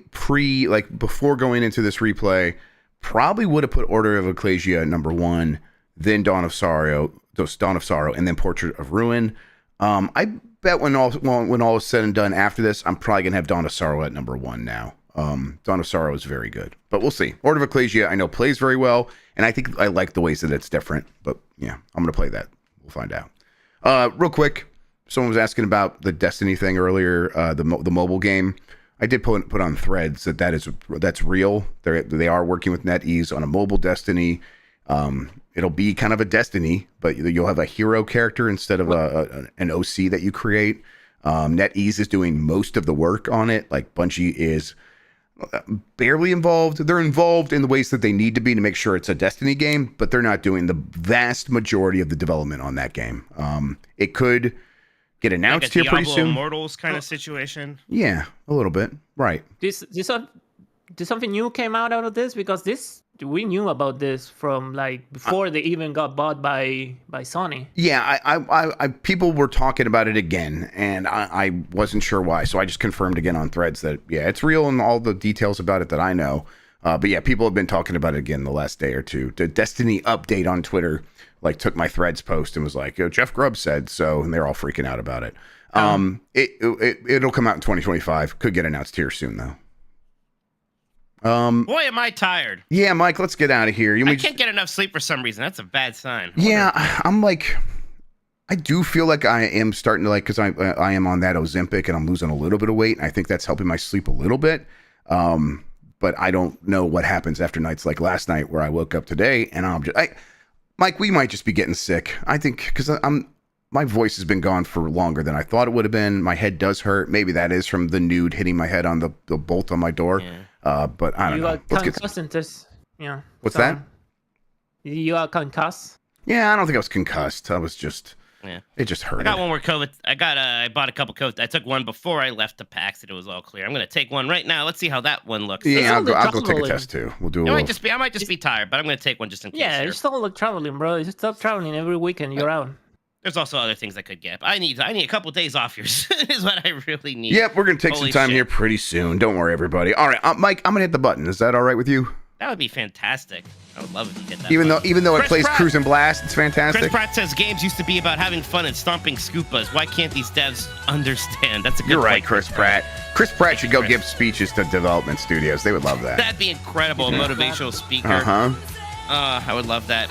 before going into this replay, probably would have put Order of Ecclesia at number 1, then Dawn of Sorrow, and then Portrait of Ruin. I bet when all is said and done after this, I'm probably gonna have Dawn of Sorrow at number 1 now. Dawn of Sorrow is very good, but we'll see. Order of Ecclesia, I know plays very well, and I think I like the ways that it's different. But yeah, I'm gonna play that. We'll find out. Real quick, someone was asking about the Destiny thing earlier, the mobile game. I did put on threads that's real. They are working with NetEase on a mobile Destiny. It'll be kind of a Destiny, but you'll have a hero character instead of an OC that you create. NetEase is doing most of the work on it. Like Bungie is barely involved. They're involved in the ways that they need to be to make sure it's a Destiny game, but they're not doing the vast majority of the development on that game. It could get announced like here pretty soon. Immortals kind of situation. Yeah, a little bit. Right. Did something new came out of this? Because we knew about this from like before they even got bought by Sony. Yeah, I people were talking about it again, and I wasn't sure why, so I just confirmed again on threads that yeah, it's real and all the details about it that I know. But yeah, people have been talking about it again the last day or two. The Destiny update on Twitter like took my threads post and was like, "Yo, Jeff Grubb said so," and they're all freaking out about it. It'll come out in 2025. Could get announced here soon though. Boy, am I tired. Yeah, Mike, let's get out of here. I can't get enough sleep for some reason. That's a bad sign. Yeah, I'm like, I do feel like I am starting to like, because I am on that Ozempic and I'm losing a little bit of weight. And I think that's helping my sleep a little bit. But I don't know what happens after nights like last night where I woke up today and Mike, we might just be getting sick. I think because my voice has been gone for longer than I thought it would have been. My head does hurt. Maybe that is from the nude hitting my head on the bolt on my door. Yeah. But I don't know. Let's get yeah. What's that? You got concussed? Yeah, I don't think I was concussed. I was just it just hurt. I got one more COVID. I bought a couple COVID. I took one before I left the PAX and it was all clear. I'm gonna take one right now. Let's see how that one looks. Yeah, I'll go take a test too. We'll do. I might just be tired, but I'm gonna take one just in case. Yeah, you still look traveling, bro. You stop traveling every weekend. You're out. There's also other things I could get. I need a couple of days off here is what I really need. Yep, we're gonna take some time here pretty soon. Don't worry, everybody. All right, Mike, I'm gonna hit the button. Is that all right with you? That would be fantastic. I would love if you hit that. Even though it plays Cruise and Blast, it's fantastic. Chris Pratt says games used to be about having fun and stomping scoopas. Why can't these devs understand? That's a good You're point, right, Chris Pratt. Chris Pratt should go give speeches to development studios. They would love that. That'd be incredible. A motivational speaker. I would love that.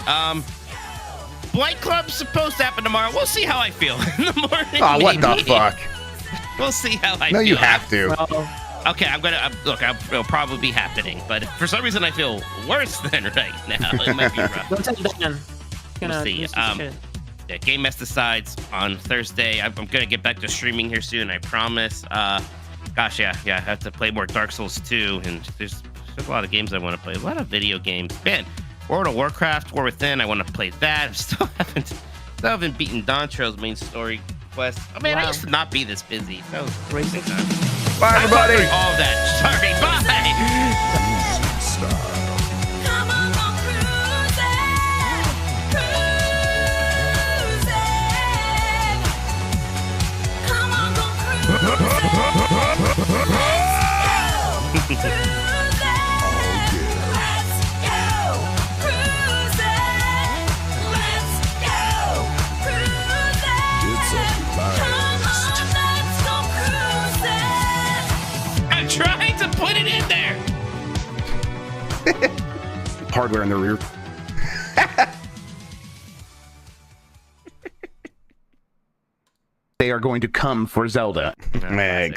Blight Club's supposed to happen tomorrow. We'll see how I feel in the morning. Oh, what the fuck? We'll see how I feel. No, you have to. Okay, I'm gonna look. It'll probably be happening, but for some reason I feel worse than right now. It might be rough. We'll see. Yeah, Game Mess decides on Thursday. I'm gonna get back to streaming here soon. I promise. Gosh, yeah. I have to play more Dark Souls 2, and there's a lot of games I want to play. A lot of video games, man. World of Warcraft, War Within. I want to play that. I still haven't beaten Dontro's main story quest. Oh man, I used to not be this busy. That was crazy time. Bye, everybody. All of that. Sorry. Bye. I'm trying to put it in there. Hardware in the rear. They are going to come for Zelda. Classic.